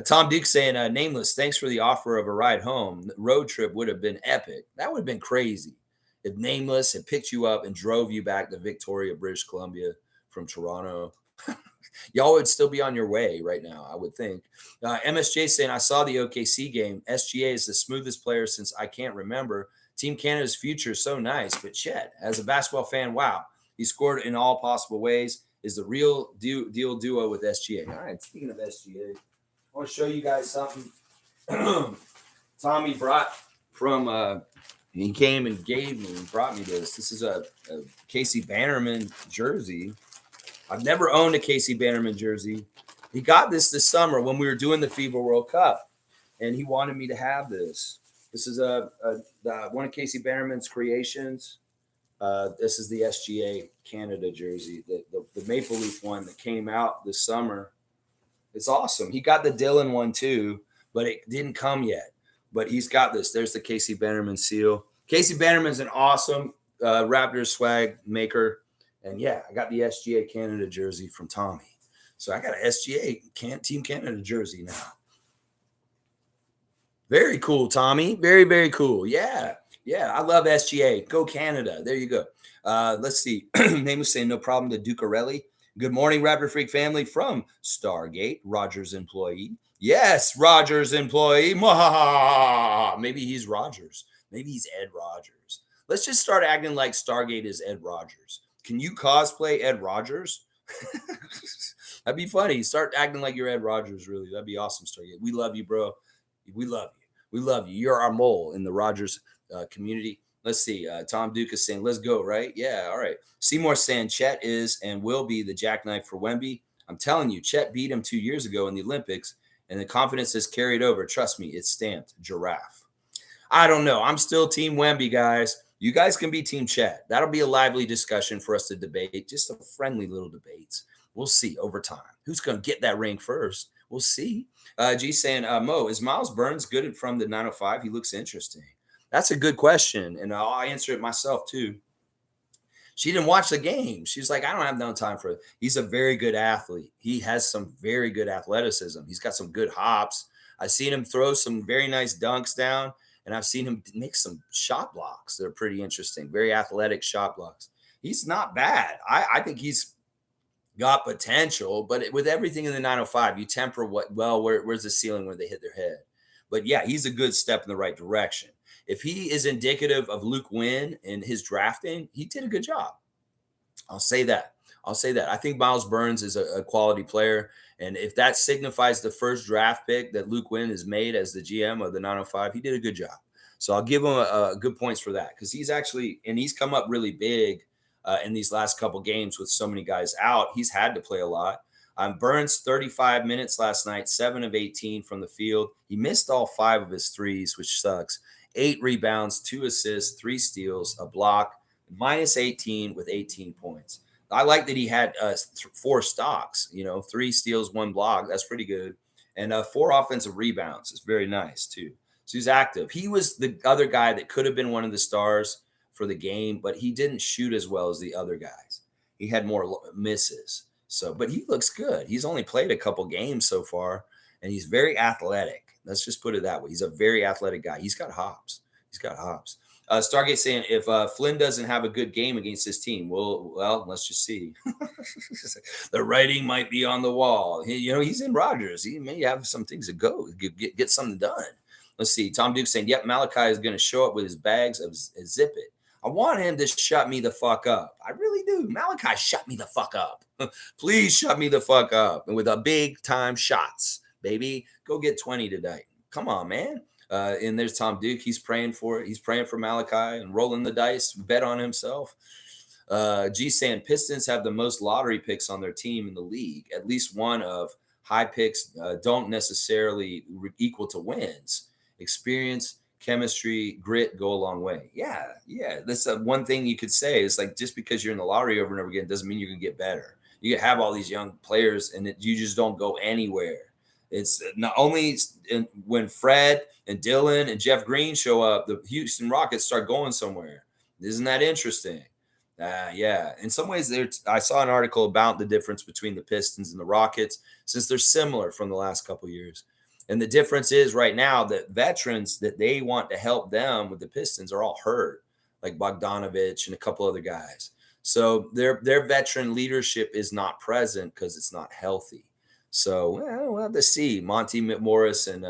A: Tom Duke saying, nameless, thanks for the offer of a ride home. The road trip would have been epic. That would have been crazy if Nameless had picked you up and drove you back to Victoria, British Columbia from Toronto. Y'all would still be on your way right now, I would think. MSJ saying, I saw the OKC game. SGA is the smoothest player since I can't remember. Team Canada's future is so nice. But Chet, as a basketball fan, wow. He scored in all possible ways. Is the real deal duo with SGA. All right, speaking of SGA, I want to show you guys something Tommy brought from He came and gave me and brought me this. This is a Casey Bannerman jersey. I've never owned a Casey Bannerman jersey. He got this summer when we were doing the FIBA World Cup, and he wanted me to have this. This is one of Casey Bannerman's creations. This is the SGA Canada jersey, the Maple Leaf one that came out this summer. It's awesome. He got the Dylan one too, but it didn't come yet. But he's got this. There's the Casey Bannerman seal. Casey Bannerman's an awesome Raptors swag maker. And yeah, I got the SGA Canada jersey from Tommy. So I got an SGA Team Canada jersey now. Very cool, Tommy. Very, very cool. Yeah. Yeah. I love SGA. Go Canada. There you go. Let's see. Name was saying no problem to Ducarelli. Good morning, Raptorsfreak family from Stargate, Rogers employee. Yes, Rogers employee. Maybe he's Rogers. Maybe he's Ed Rogers. Let's just start acting like Stargate is Ed Rogers. Can you cosplay Ed Rogers? That'd be funny. Start acting like you're Ed Rogers, really. That'd be awesome, Stargate. We love you, bro. We love you. We love you. You're our mole in the Rogers community. Let's see. Tom Duke is saying, let's go, right? Yeah, all right. Seymour saying Chet is and will be the jackknife for Wemby. I'm telling you, Chet beat him 2 years ago in the Olympics, and the confidence has carried over. Trust me, it's stamped. Giraffe. I don't know. I'm still Team Wemby, guys. You guys can be Team Chet. That'll be a lively discussion for us to debate. Just some friendly little debates. We'll see over time. Who's going to get that ring first? We'll see. G saying, Mo, is Miles Burns good from the 905? He looks interesting. That's a good question, and I'll answer it myself too. She didn't watch the game. She's like, I don't have no time for it. He's a very good athlete. He has some very good athleticism. He's got some good hops. I've seen him throw some very nice dunks down, and I've seen him make some shot blocks that are pretty interesting, very athletic shot blocks. He's not bad. I think he's got potential, but with everything in the 905, you temper where's the ceiling where they hit their head. But yeah, he's a good step in the right direction. If he is indicative of Luke Wynn in his drafting, he did a good job. I'll say that. I think Miles Burns is a quality player. And if that signifies the first draft pick that Luke Wynn has made as the GM of the 905, he did a good job. So I'll give him a good points for that because he's come up really big in these last couple games with so many guys out. He's had to play a lot. Burns 35 minutes last night, 7 of 18 from the field. He missed all 5 of his threes, which sucks. 8 rebounds, 2 assists, 3 steals, a block, minus 18 with 18 points. I like that he had 4 stocks, 3 steals, 1 block. That's pretty good. And 4 offensive rebounds. It's very nice, too. So he's active. He was the other guy that could have been one of the stars for the game, but he didn't shoot as well as the other guys. He had more misses. But he looks good. He's only played a couple games so far, and he's very athletic. Let's just put it that way. He's a very athletic guy. He's got hops. Stargate saying if Flynn doesn't have a good game against this team, well, let's just see. The writing might be on the wall. He's in Rogers. He may have some things to go get something done. Let's see. Tom Duke saying, yep, Malachi is going to show up with his bags of Zip It. I want him to shut me the fuck up. I really do. Malachi, shut me the fuck up. Please shut me the fuck up. And with a big time shots, baby. Go get 20 today. Come on, man. And there's Tom Duke. He's praying for it. He's praying for Malachi and rolling the dice, bet on himself. G saying Pistons have the most lottery picks on their team in the league. At least one of high picks don't necessarily equal to wins. Experience, chemistry, grit go a long way. Yeah. That's one thing you could say is like just because you're in the lottery over and over again doesn't mean you're going to get better. You have all these young players and you just don't go anywhere. It's not only when Fred and Dylan and Jeff Green show up, the Houston Rockets start going somewhere. Isn't that interesting? Yeah. In some ways, I saw an article about the difference between the Pistons and the Rockets since they're similar from the last couple of years. And the difference is right now that veterans that they want to help them with the Pistons are all hurt, like Bogdanovich and a couple other guys. So their veteran leadership is not present because it's not healthy. So we'll have to see. Monty Morris and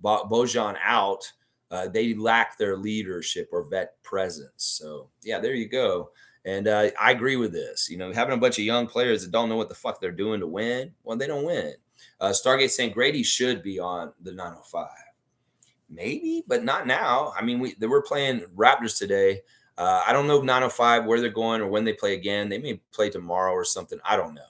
A: Bojan out. They lack their leadership or vet presence. So, yeah, there you go. And I agree with this. Having a bunch of young players that don't know what the fuck they're doing to win, well, they don't win. Stargate saying Grady should be on the 905. Maybe, but not now. I mean, they were playing Raptors today. I don't know 9:05 where they're going or when they play again. They may play tomorrow or something. I don't know.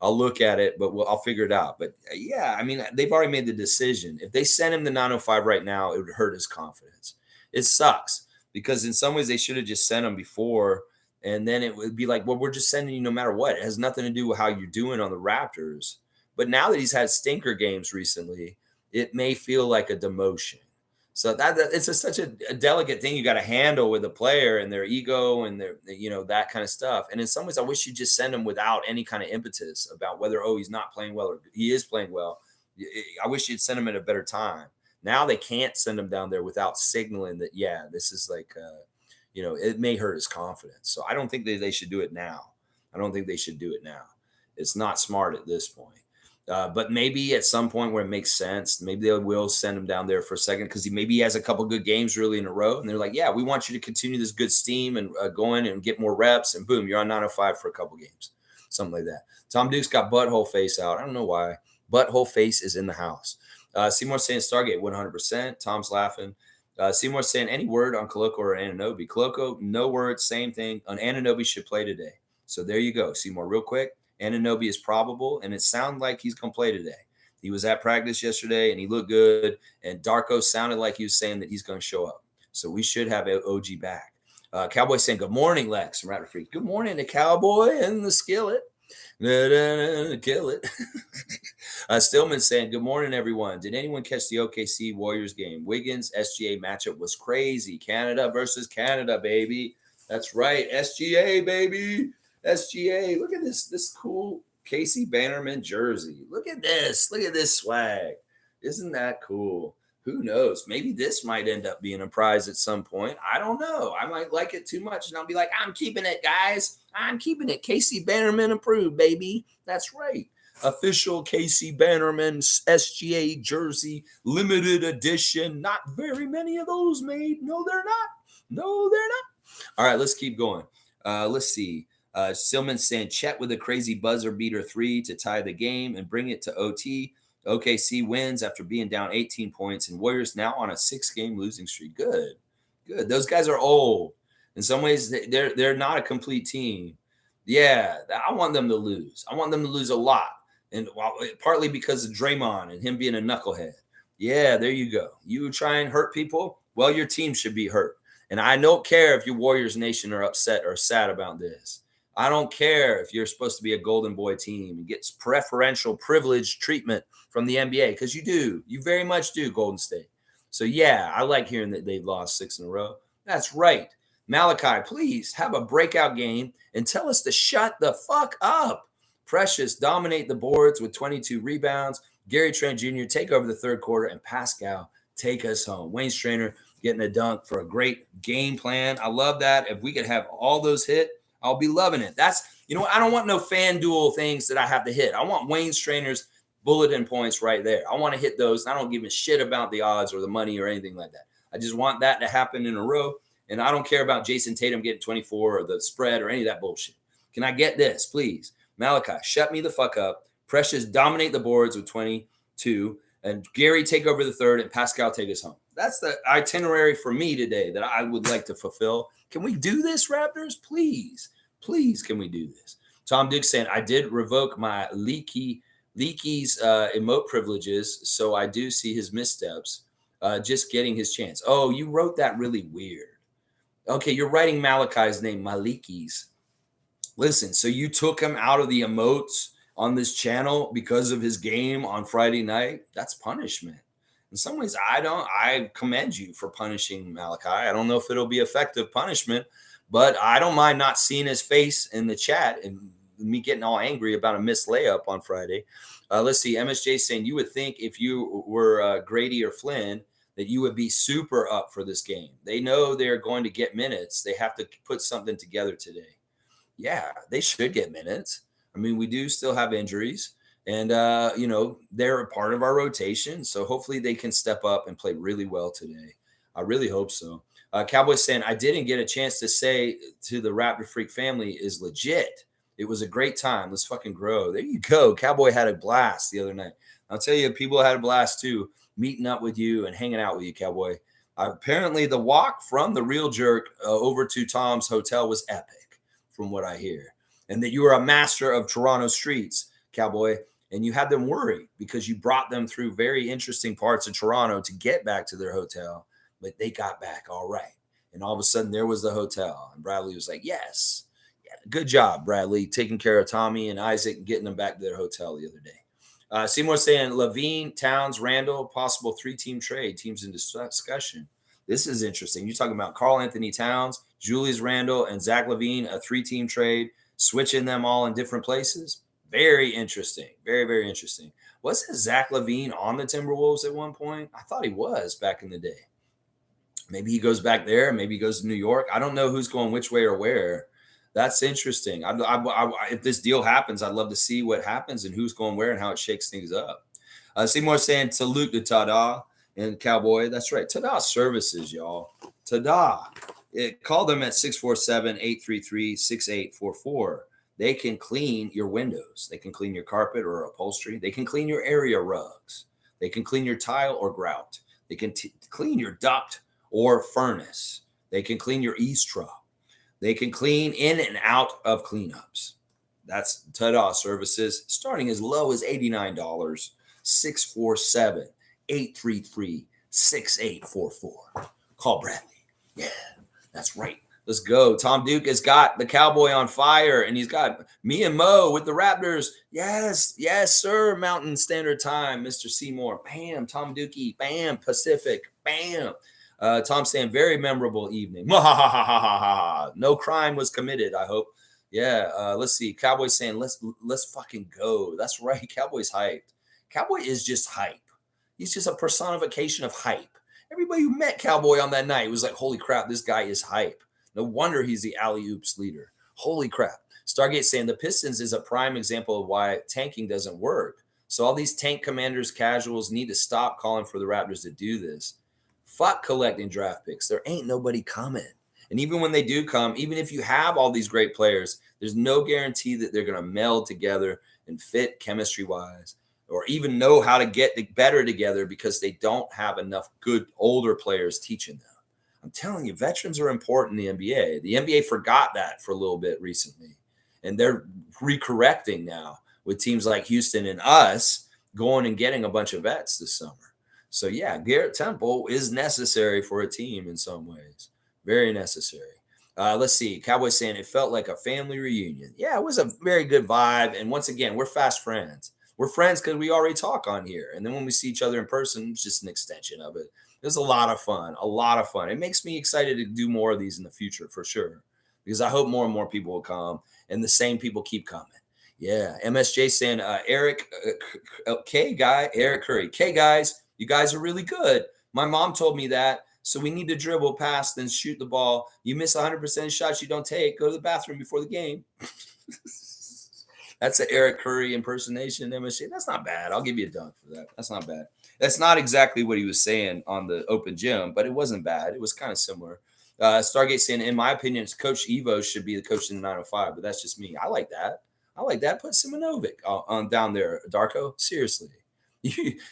A: I'll look at it, but I'll figure it out. But yeah, I mean, they've already made the decision. If they send him the 9:05 right now, it would hurt his confidence. It sucks because in some ways they should have just sent him before, and then it would be like, well, we're just sending you no matter what. It has nothing to do with how you're doing on the Raptors. But now that he's had stinker games recently, it may feel like a demotion. So it's such a delicate thing you got to handle with a player and their ego and their that kind of stuff. And in some ways, I wish you just send him without any kind of impetus about whether he's not playing well or he is playing well. I wish you'd send him at a better time. Now they can't send him down there without signaling that this is like it may hurt his confidence. So I don't think they should do it now. I don't think they should do it now. It's not smart at this point. But maybe at some point where it makes sense, maybe they will send him down there for a second because he has a couple good games really in a row. And they're like, yeah, we want you to continue this good steam and go in and get more reps. And boom, you're on 9:05 for a couple games, something like that. Tom Duke's got butthole face out. I don't know why. Butthole face is in the house. Seymour saying Stargate 100%. Tom's laughing. Seymour saying any word on Koloko or Anunoby. Koloko, no word, same thing. On Anunoby should play today. So there you go, Seymour, real quick. Anunoby is probable, and it sounds like he's going to play today. He was at practice yesterday, and he looked good. And Darko sounded like he was saying that he's going to show up. So we should have OG back. Cowboy saying, good morning, Lex from Raptorsfreak. Good morning to Cowboy and the skillet. Kill it. Stillman saying, good morning, everyone. Did anyone catch the OKC Warriors game? Wiggins SGA matchup was crazy. Canada versus Canada, baby. That's right. SGA, baby. SGA. Look at this cool Casey Bannerman jersey. Look at this swag. Isn't that cool? Who knows? Maybe this might end up being a prize at some point. I don't know. I might like it too much and I'll be like, I'm keeping it, guys. I'm keeping it. Casey Bannerman approved, baby. That's right. Official Casey Bannerman SGA jersey, limited edition. Not very many of those made. No, they're not. All right, let's keep going. Let's see. Silman saying Chet with a crazy buzzer beater 3 to tie the game and bring it to OT. OKC wins after being down 18 points, and Warriors now on a 6-game losing streak. Good. Those guys are old. In some ways, they're not a complete team. Yeah, I want them to lose. I want them to lose a lot, and partly because of Draymond and him being a knucklehead. Yeah, there you go. You try and hurt people, well, your team should be hurt. And I don't care if your Warriors Nation are upset or sad about this. I don't care if you're supposed to be a golden boy team and gets preferential privileged treatment from the NBA, because you do. You very much do, Golden State. So, yeah, I like hearing that they've lost 6 in a row. That's right. Malachi, please have a breakout game and tell us to shut the fuck up. Precious dominate the boards with 22 rebounds. Gary Trent Jr. take over the third quarter, and Pascal take us home. Wayne Strainer getting a dunk for a great game plan. I love that. If we could have all those hit, I'll be loving it. That's, I don't want no FanDuel things that I have to hit. I want Wayne Strainer's bulletin points right there. I want to hit those. I don't give a shit about the odds or the money or anything like that. I just want that to happen in a row. And I don't care about Jason Tatum getting 24 or the spread or any of that bullshit. Can I get this, please? Malachi, shut me the fuck up. Precious dominate the boards with 22. And Gary take over the third, and Pascal take us home. That's the itinerary for me today that I would like to fulfill. Can we do this, Raptors? Please, can we do this? Tom Duke saying, I did revoke my Leaky's emote privileges, so I do see his missteps. Just getting his chance. Oh, you wrote that really weird. Okay, you're writing Malachi's name, Maliki's. Listen, so you took him out of the emotes on this channel because of his game on Friday night? That's punishment. In some ways, I commend you for punishing Malachi. I don't know if it'll be effective punishment, but I don't mind not seeing his face in the chat and me getting all angry about a missed layup on Friday. Let's see. MSJ saying, you would think if you were Grady or Flynn that you would be super up for this game. They know they're going to get minutes. They have to put something together today. Yeah, they should get minutes. I mean, we do still have injuries. And, they're a part of our rotation. So hopefully they can step up and play really well today. I really hope so. Cowboys saying, I didn't get a chance to say to the Raptorsfreak family is legit. It was a great time. Let's fucking grow. There you go. Cowboy had a blast the other night. I'll tell you, people had a blast too. meeting up with you and hanging out with you, Cowboy. Apparently, the walk from the Real Jerk over to Tom's hotel was epic, from what I hear, and that you were a master of Toronto streets, Cowboy. And you had them worried because you brought them through very interesting parts of Toronto to get back to their hotel, but they got back all right. And all of a sudden, there was the hotel, and Bradley was like, "Yes, yeah, good job, Bradley, taking care of Tommy and Isaac and getting them back to their hotel the other day." Seymour saying Levine, Towns, Randall, possible 3-team trade. Teams in discussion. This is interesting. You're talking about Karl Anthony Towns, Julius Randle, and Zach Levine, a 3-team trade, switching them all in different places. Very interesting. Very, very interesting. Wasn't Zach Levine on the Timberwolves at one point? I thought he was back in the day. Maybe he goes back there. Maybe he goes to New York. I don't know who's going which way or where. That's interesting. If this deal happens, I'd love to see what happens and who's going where and how it shakes things up. Seymour saying salute to Tada and Cowboy. That's right. Tada Services, y'all. Tada. Call them at 647-833-6844. They can clean your windows. They can clean your carpet or upholstery. They can clean your area rugs. They can clean your tile or grout. They can clean your duct or furnace. They can clean your eavesdrop. They can clean in and out of cleanups. That's Tada Services, starting as low as $89. 647-833-6844. Call Bradley. Yeah, that's right. Let's go. Tom Duke has got the Cowboy on fire, and he's got me and Mo with the Raptors. Yes, yes, sir. Mountain Standard Time, Mr. Seymour. Bam. Tom Dukey. Bam. Pacific. Bam. Tom saying very memorable evening. No crime was committed, I hope. Yeah. Let's see. Cowboy saying let's fucking go. That's right. Cowboy's hyped. Cowboy is just hype. He's just a personification of hype. Everybody who met Cowboy on that night was like, holy crap, this guy is hype. No wonder he's the alley-oops leader. Holy crap. Stargate saying the Pistons is a prime example of why tanking doesn't work. So all these tank commanders, casuals need to stop calling for the Raptors to do this. Fuck collecting draft picks. There ain't nobody coming. And even when they do come, even if you have all these great players, there's no guarantee that they're going to meld together and fit chemistry-wise or even know how to get better together because they don't have enough good older players teaching them. I'm telling you, veterans are important in the NBA. The NBA forgot that for a little bit recently, and they're recorrecting now with teams like Houston and us going and getting a bunch of vets this summer. So, yeah, Garrett Temple is necessary for a team in some ways. Very necessary. Let's see. Cowboys saying it felt like a family reunion. Yeah, it was a very good vibe. And once again, we're fast friends. We're friends because we already talk on here. And then when we see each other in person, it's just an extension of it. It was a lot of fun, a lot of fun. It makes me excited to do more of these in the future for sure, because I hope more and more people will come and the same people keep coming. Yeah. MSJ saying, Eric Curry. K guys, you guys are really good. My mom told me that. So we need to dribble, pass, then shoot the ball. You miss 100% shots you don't take. Go to the bathroom before the game. That's an Eric Curry impersonation, MSJ. That's not bad. I'll give you a dunk for that. That's not bad. That's not exactly what he was saying on the open gym, but it wasn't bad. It was kind of similar. Stargate saying, in my opinion, Coach Evo should be the coach in the 905, but that's just me. I like that. I like that. Put Simonovic on down there, Darko. Seriously.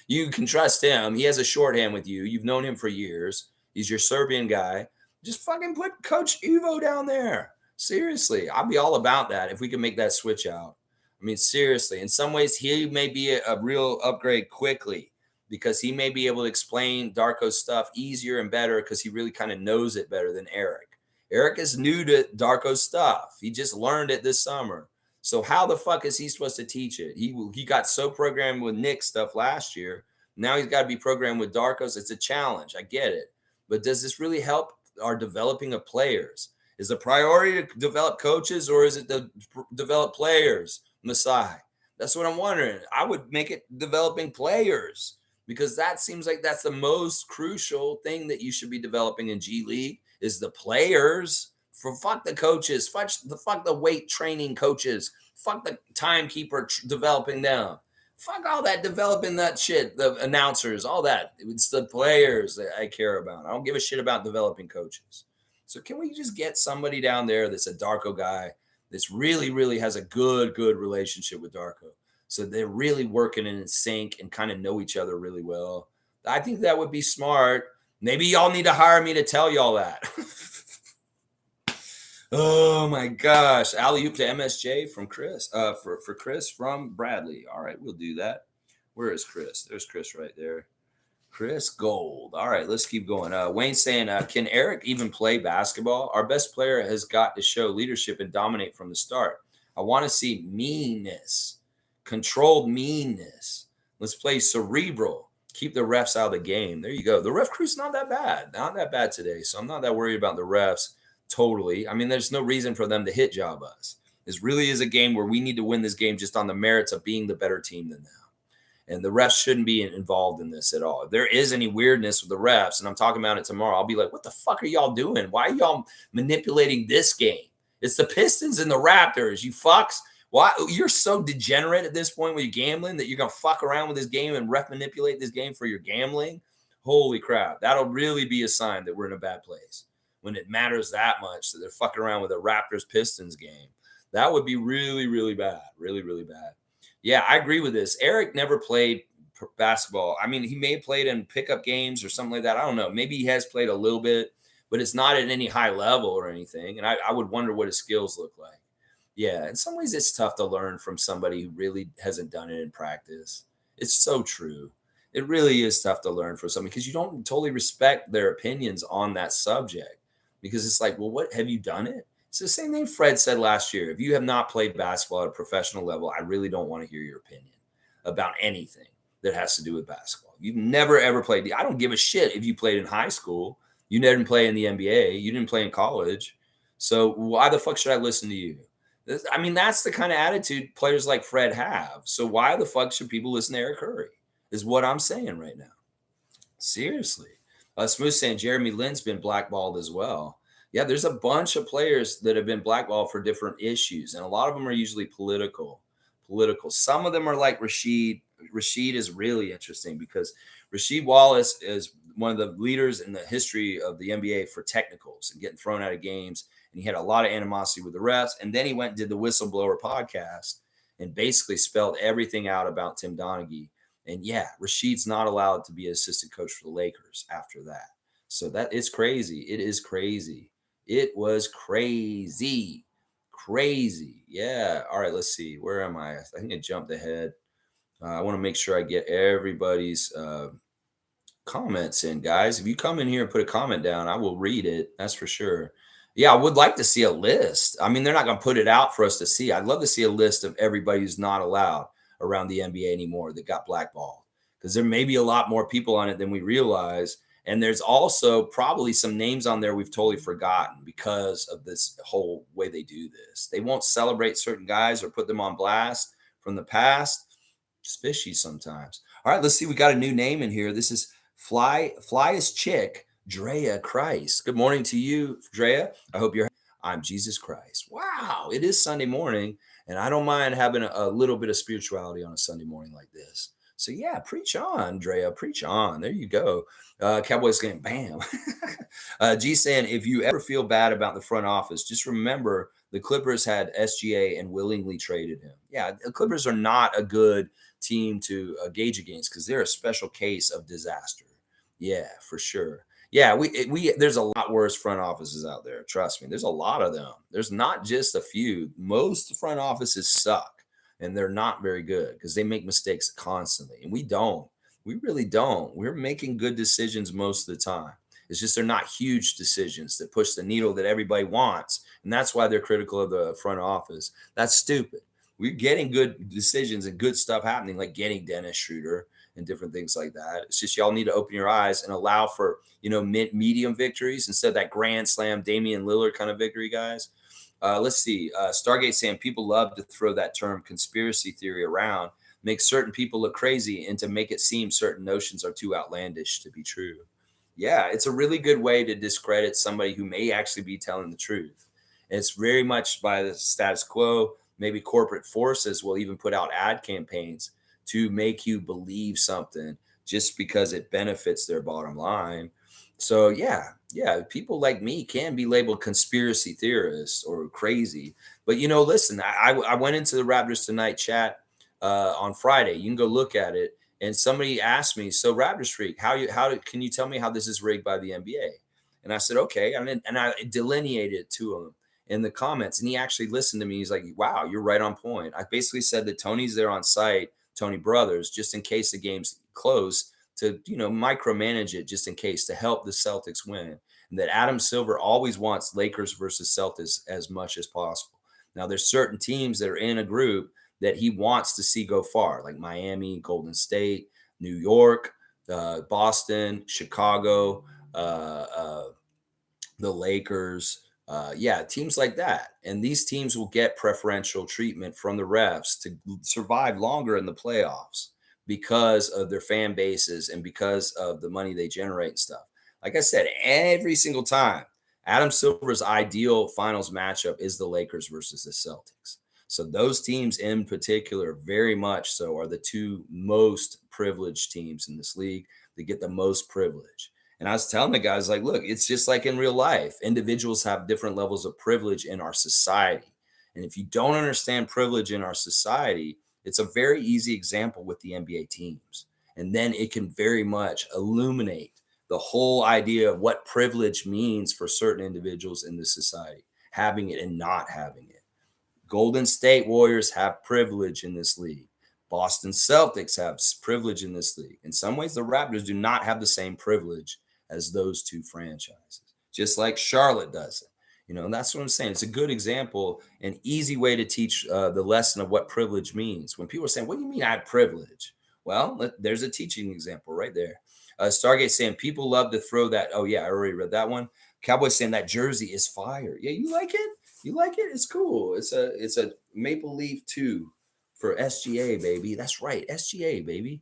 A: You can trust him. He has a shorthand with you. You've known him for years. He's your Serbian guy. Just fucking put Coach Evo down there. Seriously. I'll be all about that if we can make that switch out. I mean, seriously. In some ways, he may be a real upgrade quickly, because he may be able to explain Darko's stuff easier and better because he really kind of knows it better than Eric. Eric is new to Darko's stuff. He just learned it this summer. So how the fuck is he supposed to teach it? He got so programmed with Nick's stuff last year. Now he's got to be programmed with Darko's. It's a challenge. I get it. But does this really help our developing of players? Is the priority to develop coaches, or is it to develop players, Masai? That's what I'm wondering. I would make it developing players, because that seems like that's the most crucial thing that you should be developing in G League is the players. For fuck the coaches, fuck the weight training coaches, fuck the timekeeper developing them. Fuck all that developing that shit, the announcers, all that. It's the players that I care about. I don't give a shit about developing coaches. So can we just get somebody down there that's a Darko guy that's really, really has a good relationship with Darko? So they're really working in sync and kind of know each other really well. I think that would be smart. Maybe y'all need to hire me to tell y'all that. Oh my gosh. Alley oop to MSJ from Chris. For Chris from Bradley. All right, we'll do that. Where is Chris? There's Chris right there. Chris Gold. All right, let's keep going. Wayne saying, can Eric even play basketball? Our best player has got to show leadership and dominate from the start. I want to see meanness, controlled meanness. Let's play cerebral. Keep the refs out of the game. There you go. The ref crew's not that bad. Not that bad today. So I'm not that worried about the refs totally. I mean, there's no reason for them to hit job us. This really is a game where we need to win this game just on the merits of being the better team than them. And the refs shouldn't be involved in this at all. If there is any weirdness with the refs, and I'm talking about it tomorrow, I'll be like, what the fuck are y'all doing? Why are y'all manipulating this game? It's the Pistons and the Raptors, you fucks. Why? You're so degenerate at this point with your gambling that you're going to fuck around with this game and ref manipulate this game for your gambling? Holy crap. That'll really be a sign that we're in a bad place when it matters that much that they're fucking around with a Raptors-Pistons game. That would be really, really bad. Really, really bad. Yeah, I agree with this. Eric never played basketball. I mean, he may have played in pickup games or something like that. I don't know. Maybe he has played a little bit, but it's not at any high level or anything. And I would wonder what his skills look like. Yeah, in some ways, it's tough to learn from somebody who really hasn't done it in practice. It's so true. It really is tough to learn from somebody because you don't totally respect their opinions on that subject because it's like, well, what have you done it? It's the same thing Fred said last year. If you have not played basketball at a professional level, I really don't want to hear your opinion about anything that has to do with basketball. You've never, ever played. I don't give a shit if you played in high school. You didn't play in the NBA. You didn't play in college. So why the fuck should I listen to you? I mean, that's the kind of attitude players like Fred have. So why the fuck should people listen to Eric Curry is what I'm saying right now. Seriously. Smooth saying Jeremy Lin's been blackballed as well. Yeah, there's a bunch of players that have been blackballed for different issues, and a lot of them are usually political. Political. Some of them are like Rasheed. Rasheed is really interesting because Rasheed Wallace is one of the leaders in the history of the NBA for technicals and getting thrown out of games. And he had a lot of animosity with the refs. And then he went and did the Whistleblower podcast and basically spelled everything out about Tim Donaghy. And yeah, Rasheed's not allowed to be an assistant coach for the Lakers after that. So that is crazy. It is crazy. It was crazy. Crazy. Yeah. All right. Let's see. Where am I? I think I jumped ahead. I want to make sure I get everybody's comments in, guys. If you come in here and put a comment down, I will read it. That's for sure. Yeah, I would like to see a list. I mean, they're not going to put it out for us to see. I'd love to see a list of everybody who's not allowed around the NBA anymore that got blackballed because there may be a lot more people on it than we realize. And there's also probably some names on there we've totally forgotten because of this whole way they do this. They won't celebrate certain guys or put them on blast from the past. It's fishy sometimes. All right, let's see. We got a new name in here. This is Flyest Chick, Drea Christ. Good morning to you, Drea. I hope you're. I'm Jesus Christ. Wow, it is Sunday morning, and I don't mind having a little bit of spirituality on a Sunday morning like this. So yeah, preach on, Drea. Preach on. There you go. Cowboys game, bam. G saying, if you ever feel bad about the front office, just remember the Clippers had SGA and willingly traded him. Yeah, the Clippers are not a good team to gauge against because they're a special case of disaster. Yeah, for sure. Yeah, we there's a lot worse front offices out there. Trust me, there's a lot of them. There's not just a few. Most front offices suck and they're not very good because they make mistakes constantly. And we don't. We really don't. We're making good decisions most of the time. It's just they're not huge decisions that push the needle that everybody wants. And that's why they're critical of the front office. That's stupid. We're getting good decisions and good stuff happening, like getting Dennis Schroeder and different things like that. It's just y'all need to open your eyes and allow for, medium victories instead of that grand slam Damian Lillard kind of victory, guys. Let's see. Stargate saying people love to throw that term conspiracy theory around, make certain people look crazy, and to make it seem certain notions are too outlandish to be true. Yeah, it's a really good way to discredit somebody who may actually be telling the truth. And it's very much by the status quo. Maybe corporate forces will even put out ad campaigns to make you believe something just because it benefits their bottom line. So yeah, people like me can be labeled conspiracy theorists or crazy. But listen, I went into the Raptors Tonight chat on Friday. You can go look at it. And somebody asked me, "So Raptorsfreak, can you tell me how this is rigged by the NBA?" And I said, "Okay," and I delineated it to him in the comments, and he actually listened to me. He's like, "Wow, you're right on point." I basically said that Tony's there on site, Tony Brothers, just in case the game's close, to micromanage it just in case to help the Celtics win, and that Adam Silver always wants Lakers versus Celtics as much as possible. Now, there's certain teams that are in a group that he wants to see go far, like Miami, Golden State, New York, Boston, Chicago, the Lakers. Yeah, teams like that. And these teams will get preferential treatment from the refs to survive longer in the playoffs because of their fan bases and because of the money they generate and stuff. Like I said, every single time, Adam Silver's ideal finals matchup is the Lakers versus the Celtics. So those teams in particular, very much so, are the two most privileged teams in this league. They get the most privilege. And I was telling the guys, like, look, it's just like in real life. Individuals have different levels of privilege in our society. And if you don't understand privilege in our society, it's a very easy example with the NBA teams. And then it can very much illuminate the whole idea of what privilege means for certain individuals in this society, having it and not having it. Golden State Warriors have privilege in this league. Boston Celtics have privilege in this league. In some ways, the Raptors do not have the same privilege as those two franchises, just like Charlotte doesn't. And that's what I'm saying. It's a good example, an easy way to teach the lesson of what privilege means. When people are saying, "What do you mean I have privilege?" Well, there's a teaching example right there. Stargate saying people love to throw that. Oh yeah, I already read that one. Cowboys saying that jersey is fire. Yeah, you like it? You like it? It's cool. It's a Maple Leaf 2 for SGA, baby. That's right, SGA, baby.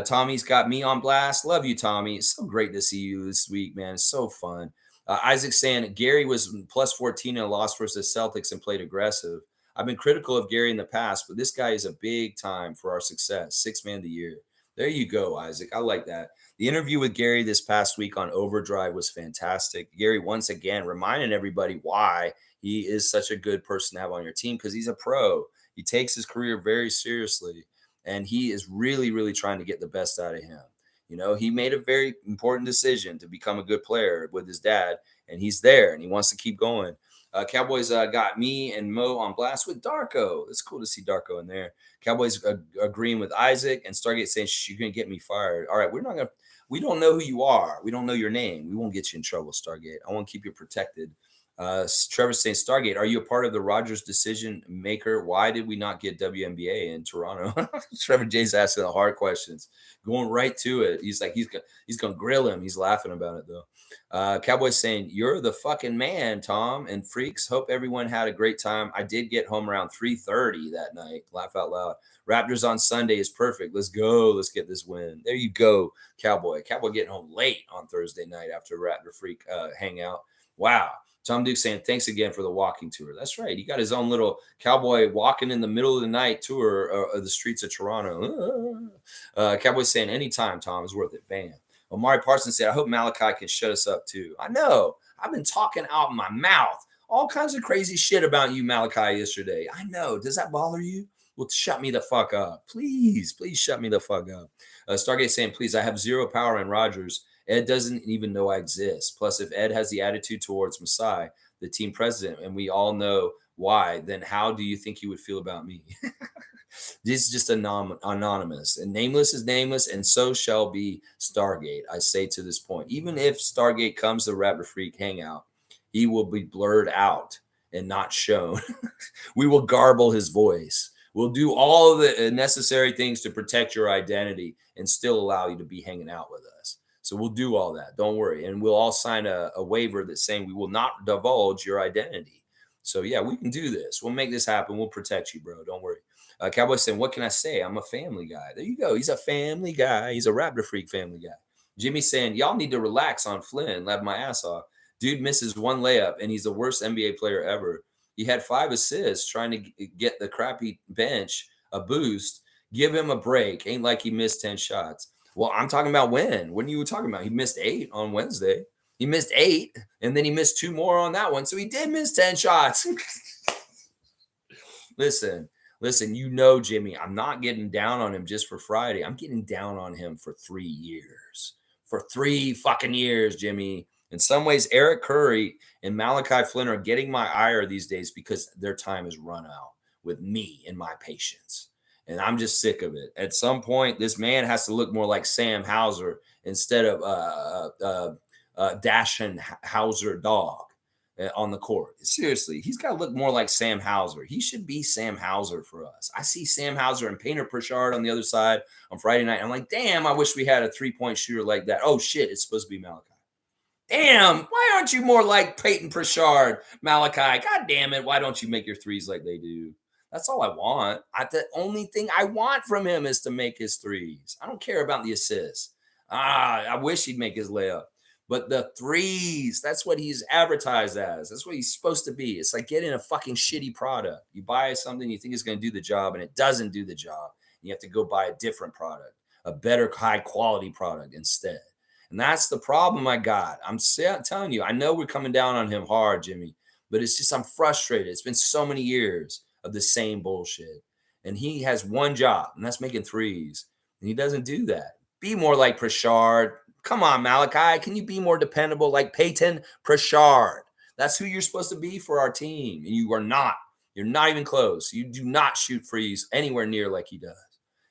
A: Tommy's got me on blast. Love you, Tommy. It's so great to see you this week, man. It's so fun. Isaac saying Gary was plus 14 in a loss versus Celtics and played aggressive. I've been critical of Gary in the past, but this guy is a big time for our success. 6 man of the year. There you go, Isaac. I like that. The interview with Gary this past week on Overdrive was fantastic. Gary, once again, reminding everybody why he is such a good person to have on your team, because he's a pro. He takes his career very seriously, and he is really, really trying to get the best out of him. He made a very important decision to become a good player with his dad, and he's there, and he wants to keep going. Cowboys got me and Mo on blast with Darko. It's cool to see Darko in there. Cowboys agreeing with Isaac, and Stargate saying, "You're going to get me fired." All right, we don't know who you are. We don't know your name. We won't get you in trouble, Stargate. I want to keep you protected. Trevor saying, "Stargate, are you a part of the Rogers decision maker? Why did we not get WNBA in Toronto?" Trevor J's asking the hard questions, going right to it. He's like, he's going to grill him. He's laughing about it, though. Cowboys saying, "You're the fucking man, Tom and freaks. Hope everyone had a great time. I did get home around 3:30 that night. Laugh out loud. Raptors on Sunday is perfect. Let's go. Let's get this win." There you go, Cowboy. Cowboy getting home late on Thursday night after Raptor Freak hangout. Wow. Tom Duke saying, "Thanks again for the walking tour." That's right. He got his own little Cowboy walking in the middle of the night tour of the streets of Toronto. Cowboy saying, "Anytime, Tom, is worth it." Bam. Omari Parsons said, "I hope Malachi can shut us up too." I know. I've been talking out my mouth. All kinds of crazy shit about you, Malachi, yesterday. I know. Does that bother you? Well, shut me the fuck up. Please shut me the fuck up. Stargate saying, "Please, I have zero power in Rogers. Ed doesn't even know I exist. Plus, if Ed has the attitude towards Masai, the team president, and we all know why, then how do you think he would feel about me?" This is just anonymous. And nameless is nameless, and so shall be Stargate, I say to this point. Even if Stargate comes to Raptor Freak Hangout, he will be blurred out and not shown. We will garble his voice. We'll do all of the necessary things to protect your identity and still allow you to be hanging out with us. So we'll do all that. Don't worry. And we'll all sign a waiver that's saying we will not divulge your identity. So, yeah, we can do this. We'll make this happen. We'll protect you, bro. Don't worry. Cowboy saying, "What can I say? I'm a family guy." There you go. He's a family guy. He's a Raptor Freak family guy. Jimmy saying, "Y'all need to relax on Flynn. Laugh my ass off. Dude misses one layup, and he's the worst NBA player ever. He had 5 assists trying to get the crappy bench a boost. Give him a break. Ain't like he missed 10 shots." Well, I'm talking about when. When are you talking about? He missed 8 on Wednesday. He missed 8, and then he missed 2 more on that one. So he did miss 10 shots. Listen, Listen, Jimmy, I'm not getting down on him just for Friday. I'm getting down on him for 3 years. For 3 fucking years, Jimmy. In some ways, Eric Curry and Malachi Flynn are getting my ire these days because their time has run out with me and my patience. And I'm just sick of it. At some point, this man has to look more like Sam Hauser instead of Dashon Hauser dog on the court. Seriously, he's got to look more like Sam Hauser. He should be Sam Hauser for us. I see Sam Hauser and Painter Pritchard on the other side on Friday night. I'm like, damn, I wish we had a 3-point shooter like that. Oh shit, it's supposed to be Malachi. Damn, why aren't you more like Peyton Pritchard, Malachi? God damn it, why don't you make your threes like they do? That's all I want. The only thing I want from him is to make his threes. I don't care about the assists. I wish he'd make his layup. But the threes, that's what he's advertised as. That's what he's supposed to be. It's like getting a fucking shitty product. You buy something you think is going to do the job, and it doesn't do the job. You have to go buy a different product, a better high quality product instead. And that's the problem I got. I'm telling you, I know we're coming down on him hard, Jimmy, but it's just I'm frustrated. It's been so many years of the same bullshit. And he has one job, and that's making threes. And he doesn't do that. Be more like Pritchard. Come on, Malachi. Can you be more dependable like Peyton Pritchard? That's who you're supposed to be for our team. And you are not. You're not even close. You do not shoot threes anywhere near like he does.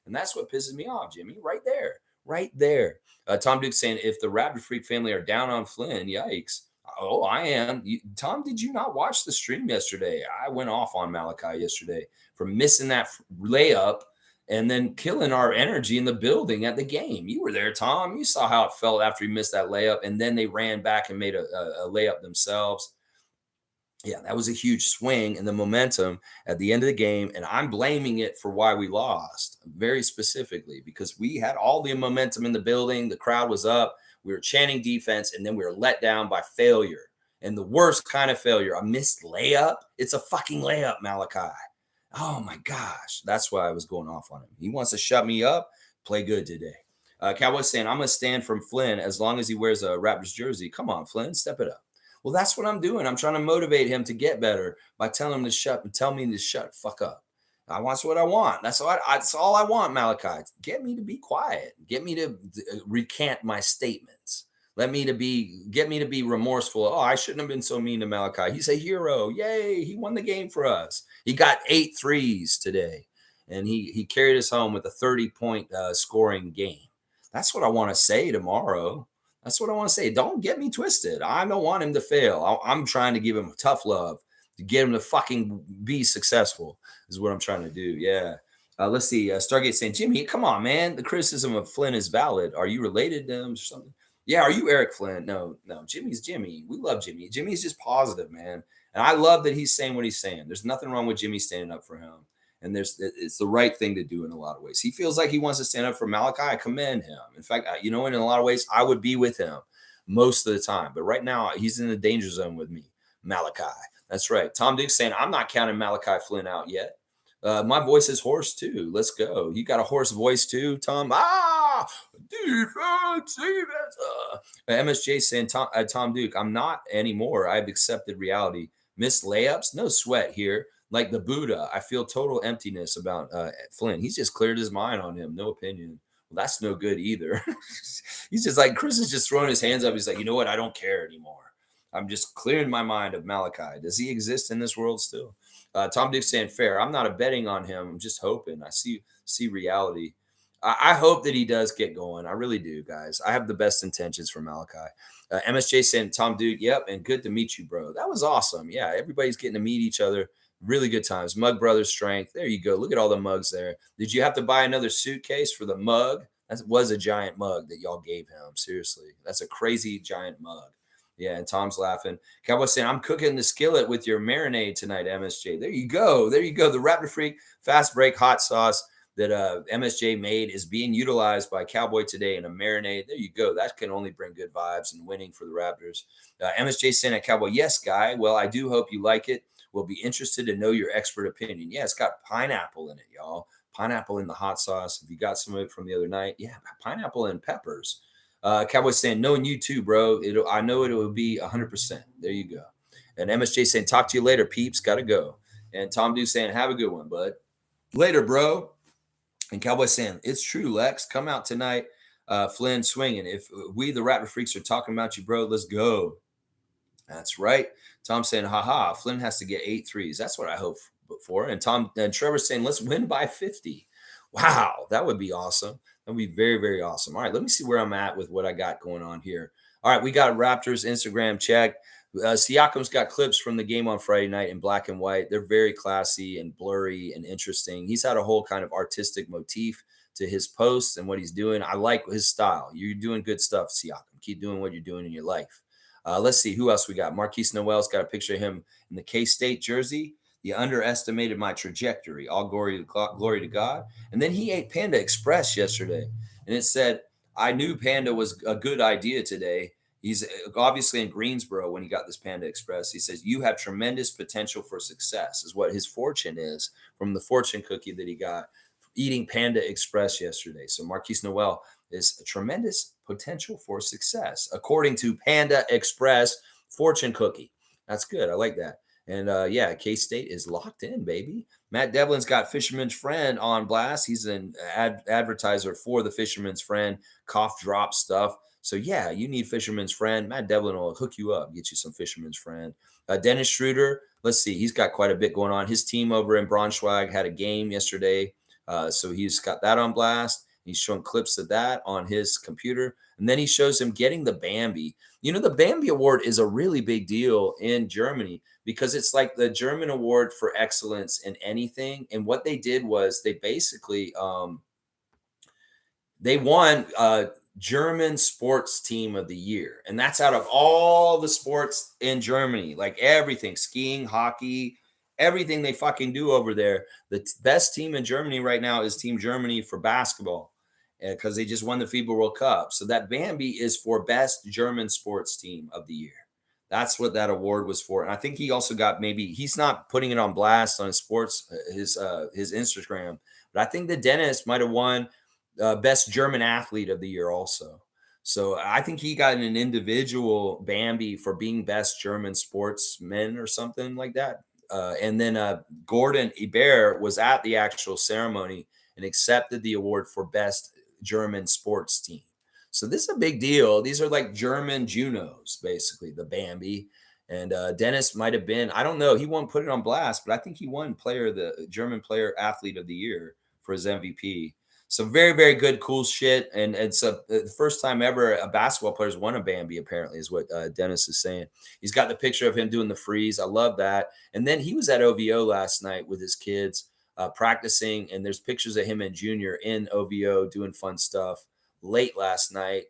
A: And that's what pisses me off, Jimmy. Right there. Right there. Tom Duke saying, if the Raptorsfreak family are down on Flynn, yikes. Oh, I am. Tom, did you not watch the stream yesterday? I went off on Malachi yesterday for missing that layup and then killing our energy in the building at the game. You were there, Tom. You saw how it felt after he missed that layup, and then they ran back and made a layup themselves. Yeah, that was a huge swing in the momentum at the end of the game, and I'm blaming it for why we lost very specifically because we had all the momentum in the building. The crowd was up. We were chanting defense, and then we were let down by failure, and the worst kind of failure, a missed layup. It's a fucking layup, Malachi. Oh my gosh, that's why I was going off on him. He wants to shut me up. Play good today. Cowboys saying, I'm going to stand from Flynn as long as he wears a Raptors jersey. Come on, Flynn, step it up. Well, that's what I'm doing. I'm trying to motivate him to get better by telling him to shut and tell me to shut fuck up. I want what I want. That's all I want, Malachi. Get me to be quiet. Get me to recant my statements. Get me to be remorseful. Oh, I shouldn't have been so mean to Malachi. He's a hero. Yay. He won the game for us. He got 8 threes today, and he carried us home with a 30-point scoring game. That's what I want to say tomorrow. That's what I want to say. Don't get me twisted. I don't want him to fail. I'm trying to give him tough love to get him to fucking be successful is what I'm trying to do. Yeah. Let's see. Stargate saying, Jimmy, come on, man. The criticism of Flynn is valid. Are you related to him or something? Yeah. Are you Eric Flynn? No. Jimmy's Jimmy. We love Jimmy. Jimmy's just positive, man. And I love that he's saying what he's saying. There's nothing wrong with Jimmy standing up for him. And it's the right thing to do in a lot of ways. He feels like he wants to stand up for Malachi. I commend him. In fact, in a lot of ways, I would be with him most of the time. But right now, he's in the danger zone with me, Malachi. That's right. Tom Duke saying, I'm not counting Malachi Flynn out yet. My voice is hoarse, too. Let's go. You got a hoarse voice, too, Tom? Defense. MSJ saying, Tom Duke, I'm not anymore. I've accepted reality. Missed layups? No sweat here. Like the Buddha, I feel total emptiness about Flynn. He's just cleared his mind on him. No opinion. Well, that's no good either. He's just like, Chris is just throwing his hands up. He's like, you know what? I don't care anymore. I'm just clearing my mind of Malachi. Does he exist in this world still? Tom Duke saying, fair. I'm not a betting on him. I'm just hoping. I see reality. I hope that he does get going. I really do, guys. I have the best intentions for Malachi. MSJ saying, Tom Duke, yep, and good to meet you, bro. That was awesome. Yeah, everybody's getting to meet each other. Really good times. Mug Brothers Strength. There you go. Look at all the mugs there. Did you have to buy another suitcase for the mug? That was a giant mug that y'all gave him. Seriously. That's a crazy giant mug. Yeah, and Tom's laughing. Cowboy saying, I'm cooking the skillet with your marinade tonight, MSJ. There you go. There you go. The Raptorsfreak fast break hot sauce that MSJ made is being utilized by Cowboy today in a marinade. There you go. That can only bring good vibes and winning for the Raptors. MSJ saying at Cowboy, yes, guy. Well, I do hope you like it. We'll be interested to know your expert opinion. Yeah, it's got pineapple in it, y'all. Pineapple in the hot sauce. If you got some of it from the other night, yeah, pineapple and peppers. Cowboy saying, knowing you too, bro. I know it will be 100%. There you go. And MSJ saying, talk to you later, peeps. Got to go. And Tom Dew saying, have a good one, bud. Later, bro. And Cowboy saying, it's true, Lex. Come out tonight. Flynn swinging. If we, the Raptor Freaks, are talking about you, bro, let's go. That's right. Tom saying, haha, Flynn has to get 8 threes. That's what I hope for. And Tom and Trevor saying, let's win by 50. Wow, that would be awesome. That would be very, very awesome. All right, let me see where I'm at with what I got going on here. All right, we got Raptors Instagram check. Siakam's got clips from the game on Friday night in black and white. They're very classy and blurry and interesting. He's had a whole kind of artistic motif to his posts and what he's doing. I like his style. You're doing good stuff, Siakam. Keep doing what you're doing in your life. Let's see who else we got. Marquee Noel's got a picture of him in the K-State jersey. You underestimated my trajectory. All glory to God. And then he ate Panda Express yesterday, and it said, "I knew Panda was a good idea today." He's obviously in Greensboro when he got this Panda Express. He says, "You have tremendous potential for success," is what his fortune is from the fortune cookie that he got eating Panda Express yesterday. So Marquise Noel is a tremendous potential for success, according to Panda Express fortune cookie. That's good. I like that. And yeah, K State is locked in, baby. Matt Devlin's got Fisherman's Friend on blast. He's an advertiser for the Fisherman's Friend cough drop stuff. So yeah, you need Fisherman's Friend. Matt Devlin will hook you up, get you some Fisherman's Friend. Dennis Schroeder, let's see, he's got quite a bit going on. His team over in Braunschweig had a game yesterday, so he's got that on blast. He's showing clips of that on his computer, and then he shows him getting the Bambi. You know, the Bambi Award is a really big deal in Germany because it's like the German award for excellence in anything. And what they did was they basically they won German sports team of the year. And that's out of all the sports in Germany, like everything, skiing, hockey, everything they fucking do over there. The best team in Germany right now is Team Germany for basketball because they just won the FIBA World Cup. So that Bambi is for best German sports team of the year. That's what that award was for. And I think he also got, maybe he's not putting it on blast on his sports, his Instagram, but I think the Dennis might have won best German athlete of the year also. So I think he got an individual Bambi for being best German sportsman or something like that. And then Gordon Ibert was at the actual ceremony and accepted the award for best German sports team. So this is a big deal. These are like German Junos, basically, the Bambi. And Dennis might have been, I don't know, he won't put it on blast, but I think he won the German player athlete of the year for his MVP. So very, very good, cool shit. And it's the first time ever a basketball player's won a Bambi, apparently, is what Dennis is saying. He's got the picture of him doing the freeze. I love that. And then he was at OVO last night with his kids practicing, and there's pictures of him and Junior in OVO doing fun stuff late last night.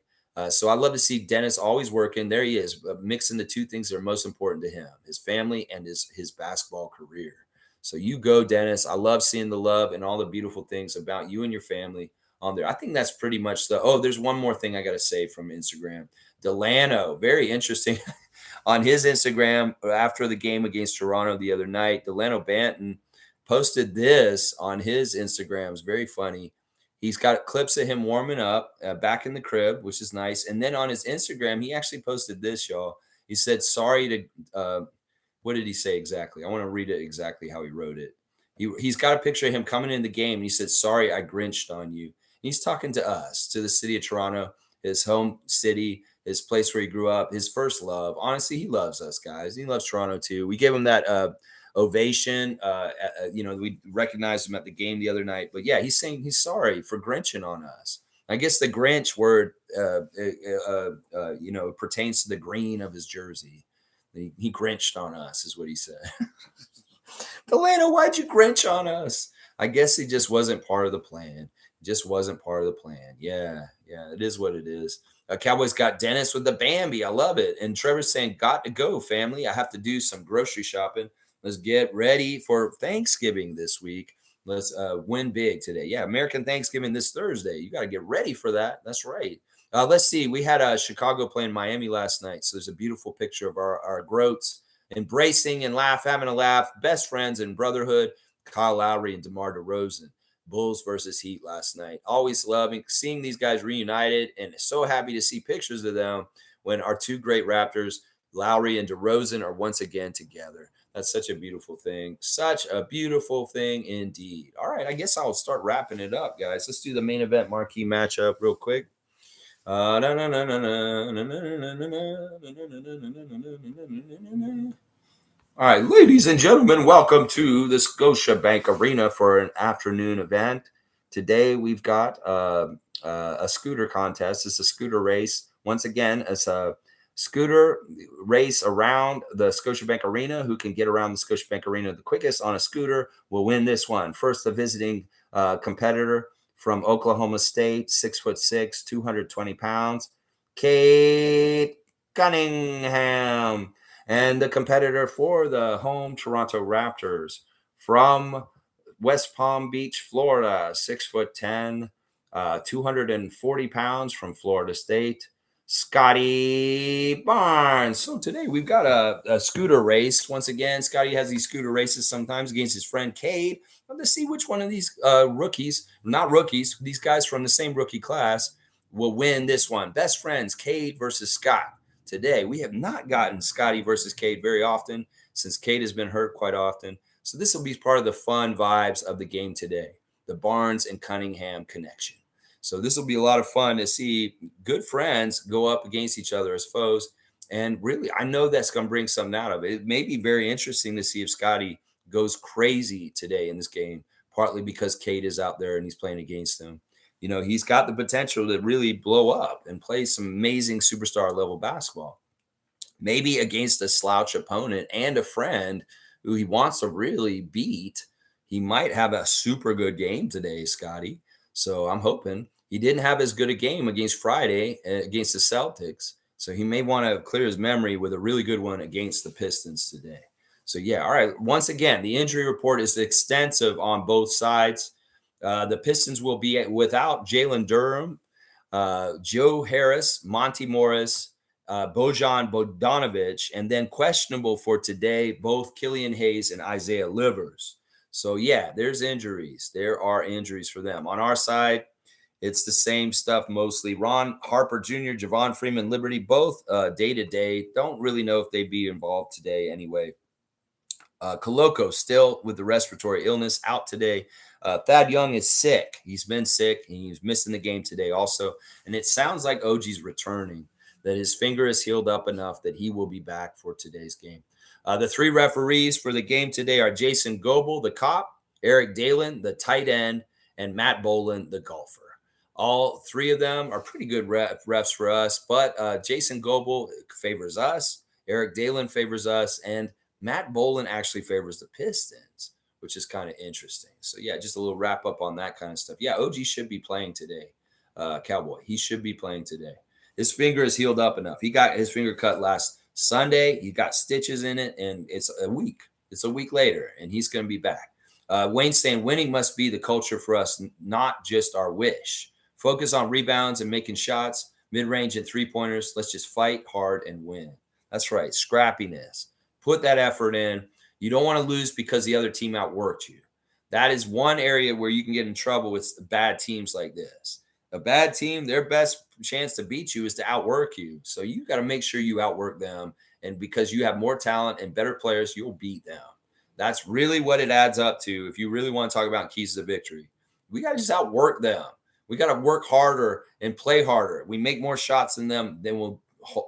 A: So I love to see Dennis always working. There he is, mixing the two things that are most important to him, his family and his basketball career. So you go, Dennis. I love seeing the love and all the beautiful things about you and your family on there. I think that's pretty much there's one more thing I got to say from Instagram. Delano, very interesting. On his Instagram after the game against Toronto the other night, Delano Banton posted this on his Instagram. It's very funny. He's got clips of him warming up back in the crib, which is nice. And then on his Instagram, he actually posted this, y'all. He said, sorry to what did he say exactly? I want to read it exactly how he wrote it. He's got a picture of him coming in the game. And he said, sorry, I grinched on you. And he's talking to us, to the city of Toronto, his home city, his place where he grew up, his first love. Honestly, he loves us, guys. He loves Toronto, too. We gave him that ovation. We recognized him at the game the other night. But, yeah, he's saying he's sorry for grinching on us. I guess the Grinch word, pertains to the green of his jersey. He grinched on us, is what he said. Delano, why'd you grinch on us? I guess he just wasn't part of the plan. Just wasn't part of the plan. Yeah, it is what it is. Cowboys got Dennis with the Bambi. I love it. And Trevor's saying, got to go, family. I have to do some grocery shopping. Let's get ready for Thanksgiving this week. Let's win big today. Yeah, American Thanksgiving this Thursday. You got to get ready for that. That's right. Let's see. We had Chicago playing Miami last night. So there's a beautiful picture of our Groats embracing and having a laugh. Best friends and brotherhood. Kyle Lowry and DeMar DeRozan. Bulls versus Heat last night. Always loving seeing these guys reunited and so happy to see pictures of them when our two great Raptors, Lowry and DeRozan, are once again together. That's such a beautiful thing. Such a beautiful thing indeed. All right, I guess I'll start wrapping it up, guys. Let's do the main event marquee matchup real quick. All right, ladies and gentlemen, welcome to the Scotiabank Arena for an afternoon event. Today we've got a scooter contest. It's a scooter race. Once again, it's a scooter race around the Scotiabank Arena. Who can get around the Scotiabank Arena the quickest on a scooter will win this one. First, the visiting competitor from Oklahoma State, 6'6", 220 pounds, Kate Cunningham. And the competitor for the home Toronto Raptors from West Palm Beach, Florida, 6'10", 240 pounds from Florida State, Scotty Barnes. So today we've got a scooter race. Once again, Scotty has these scooter races sometimes against his friend Cade. Let's see which one of these rookies, not rookies, these guys from the same rookie class will win this one. Best friends, Cade versus Scott. Today, we have not gotten Scotty versus Cade very often since Cade has been hurt quite often. So this will be part of the fun vibes of the game today, the Barnes and Cunningham connection. So this will be a lot of fun to see good friends go up against each other as foes. And really, I know that's going to bring something out of it. It may be very interesting to see if Scotty goes crazy today in this game, partly because Cade is out there and he's playing against him. You know, he's got the potential to really blow up and play some amazing superstar level basketball. Maybe against a slouch opponent and a friend who he wants to really beat. He might have a super good game today, Scotty. So I'm hoping he didn't have as good a game against Friday against the Celtics. So he may want to clear his memory with a really good one against the Pistons today. So, yeah, all right. Once again, the injury report is extensive on both sides. The Pistons will be without Jalen Durham, Joe Harris, Monty Morris, Bojan Bogdanovic, and then questionable for today, both Killian Hayes and Isaiah Livers. So, yeah, there's injuries. There are injuries for them. On our side, it's the same stuff mostly. Ron Harper Jr., Javon Freeman, Liberty, both day to day. Don't really know if they'd be involved today anyway. Koloko still with the respiratory illness out today. Thad Young is sick. He's been sick. And he's missing the game today also. And it sounds like OG's returning, that his finger is healed up enough that he will be back for today's game. The three referees for the game today are Jason Goebel, the cop, Eric Dalen, the tight end, and Matt Boland, the golfer. All three of them are pretty good refs for us, but Jason Goebel favors us, Eric Dalen favors us, and Matt Boland actually favors the Pistons, which is kind of interesting. So, yeah, just a little wrap up on that kind of stuff. Yeah, OG should be playing today, Cowboy. He should be playing today. His finger is healed up enough. He got his finger cut last Sunday. He got stitches in it, and it's a week. It's a week later, and he's going to be back. Wayne saying winning must be the culture for us, not just our wish. Focus on rebounds and making shots, mid-range and three-pointers. Let's just fight hard and win. That's right, scrappiness. Put that effort in. You don't want to lose because the other team outworked you. That is one area where you can get in trouble with bad teams like this. A bad team, their best chance to beat you is to outwork you. So you got to make sure you outwork them. And because you have more talent and better players, you'll beat them. That's really what it adds up to if you really want to talk about keys to victory. We got to just outwork them. We got to work harder and play harder. We make more shots than them, then we'll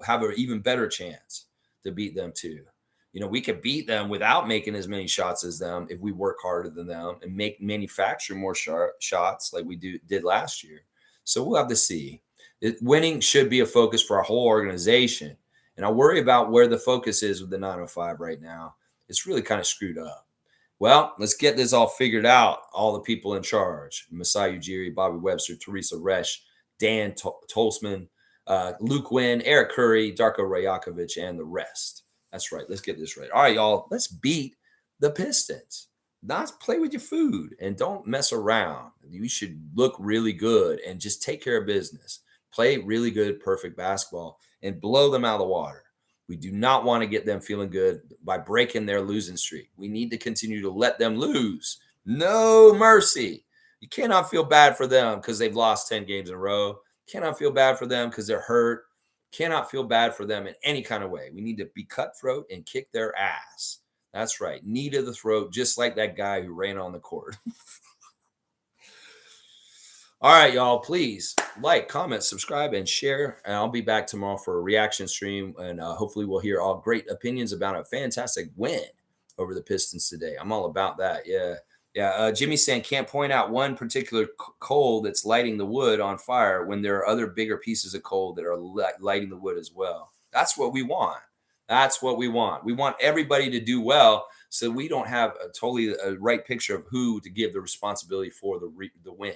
A: have an even better chance to beat them too. You know, we could beat them without making as many shots as them if we work harder than them and manufacture more shots like we did last year. So we'll have to see. Winning should be a focus for our whole organization. And I worry about where the focus is with the 905 right now. It's really kind of screwed up. Well, let's get this all figured out. All the people in charge: Masai Ujiri, Bobby Webster, Teresa Resch, Dan Tolsman, Luke Wynn, Eric Curry, Darko Rajakovic, and the rest. That's right. Let's get this right. All right, y'all. Let's beat the Pistons. Not play with your food and don't mess around. You should look really good and just take care of business. Play really good, perfect basketball and blow them out of the water. We do not want to get them feeling good by breaking their losing streak. We need to continue to let them lose. No mercy. You cannot feel bad for them because they've lost 10 games in a row. Cannot feel bad for them because they're hurt. Cannot feel bad for them in any kind of way. We need to be cutthroat and kick their ass. That's right. Knee to the throat, just like that guy who ran on the court. All right, y'all. Please like, comment, subscribe, and share. And I'll be back tomorrow for a reaction stream. And hopefully, we'll hear all great opinions about a fantastic win over the Pistons today. I'm all about that. Yeah. Yeah. Jimmy saying can't point out one particular coal that's lighting the wood on fire when there are other bigger pieces of coal that are lighting the wood as well. That's what we want. That's what we want. We want everybody to do well so we don't have a totally right picture of who to give the responsibility for the win.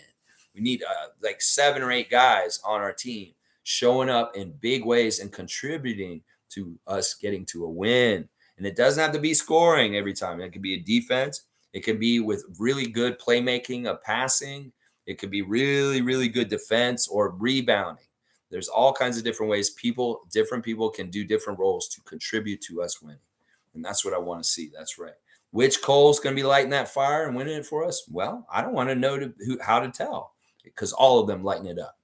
A: We need like 7 or 8 guys on our team showing up in big ways and contributing to us getting to a win. And it doesn't have to be scoring every time. It could be a defense. It could be with really good playmaking of passing. It could be really, really good defense or rebounding. There's all kinds of different ways different people can do different roles to contribute to us winning. And that's what I want to see. That's right. Which coal's going to be lighting that fire and winning it for us? Well, I don't want to know how to tell because all of them lighten it up.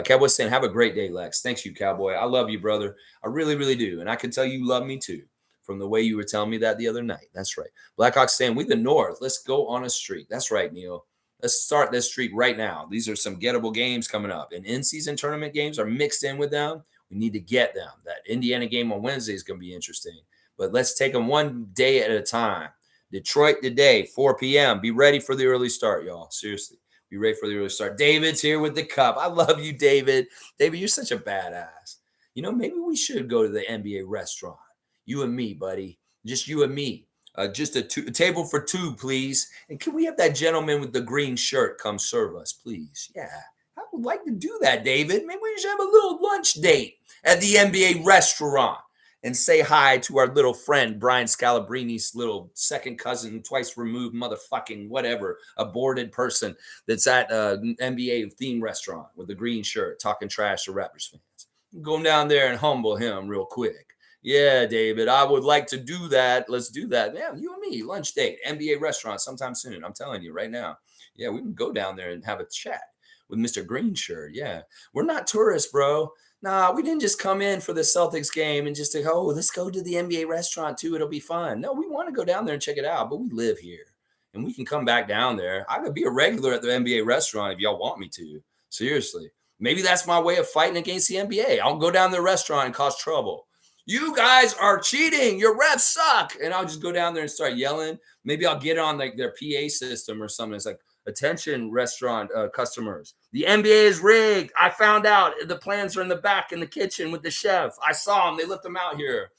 A: Cowboy saying, have a great day, Lex. Thanks, you, Cowboy. I love you, brother. I really, really do. And I can tell you love me too from the way you were telling me that the other night. That's right. Blackhawks saying, we the North. Let's go on a streak. That's right, Neil. Let's start this streak right now. These are some gettable games coming up. And in-season tournament games are mixed in with them. We need to get them. That Indiana game on Wednesday is going to be interesting. But let's take them one day at a time. Detroit today, 4 p.m. Be ready for the early start, y'all. Seriously. Be ready for the early start. David's here with the cup. I love you, David. David, you're such a badass. You know, maybe we should go to the NBA restaurant. You and me, buddy. Just you and me. Just a table for 2, please. And can we have that gentleman with the green shirt come serve us, please? Yeah, I would like to do that, David. Maybe we should have a little lunch date at the NBA restaurant and say hi to our little friend, Brian Scalabrini's little second cousin, twice removed motherfucking whatever, aborted person that's at NBA theme restaurant with the green shirt talking trash to Raptors fans. Go down there and humble him real quick. Yeah, David, I would like to do that. Let's do that. Yeah, you and me, lunch date, NBA restaurant sometime soon. I'm telling you right now. Yeah, we can go down there and have a chat with Mr. Green Shirt. Yeah, we're not tourists, bro. Nah, we didn't just come in for the Celtics game and just say, oh, let's go to the NBA restaurant too. It'll be fun. No, we want to go down there and check it out, but we live here and we can come back down there. I could be a regular at the NBA restaurant if y'all want me to. Seriously. Maybe that's my way of fighting against the NBA. I'll go down to the restaurant and cause trouble. You guys are cheating. Your refs suck. And I'll just go down there and start yelling. Maybe I'll get on like their PA system or something. It's like, attention, restaurant customers. The NBA is rigged. I found out the plans are in the back in the kitchen with the chef. I saw them. They left them out here.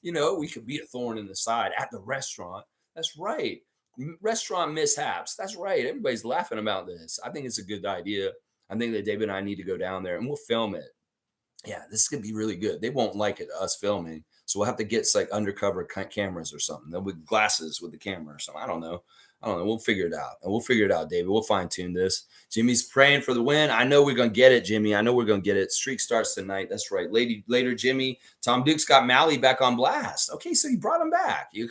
A: You know, we could be a thorn in the side at the restaurant. That's right. Restaurant mishaps. That's right. Everybody's laughing about this. I think it's a good idea. I think that David and I need to go down there and we'll film it. Yeah, this could be really good. They won't like it, us filming. So we'll have to get like undercover cameras or something. They'll with glasses with the camera or something. I don't know. We'll figure it out. And we'll figure it out, David. We'll fine tune this. Jimmy's praying for the win. I know we're going to get it, Jimmy. I know we're going to get it. Streak starts tonight. That's right. Later, Jimmy. Tom Duke's got Mally back on blast. Okay, so you brought him back. You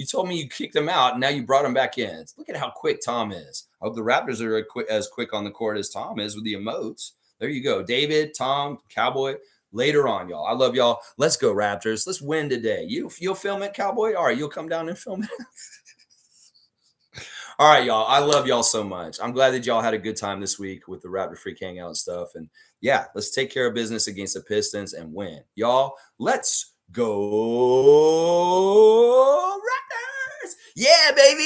A: told me you kicked him out, and now you brought him back in. Look at how quick Tom is. I hope the Raptors are as quick on the court as Tom is with the emotes. There you go. David, Tom, Cowboy. Later on, y'all. I love y'all. Let's go, Raptors. Let's win today. You'll film it, Cowboy? All right, you'll come down and film it. All right, y'all. I love y'all so much. I'm glad that y'all had a good time this week with the Raptorsfreak hangout and stuff. And yeah, let's take care of business against the Pistons and win. Y'all, let's go Raptors. Yeah, baby.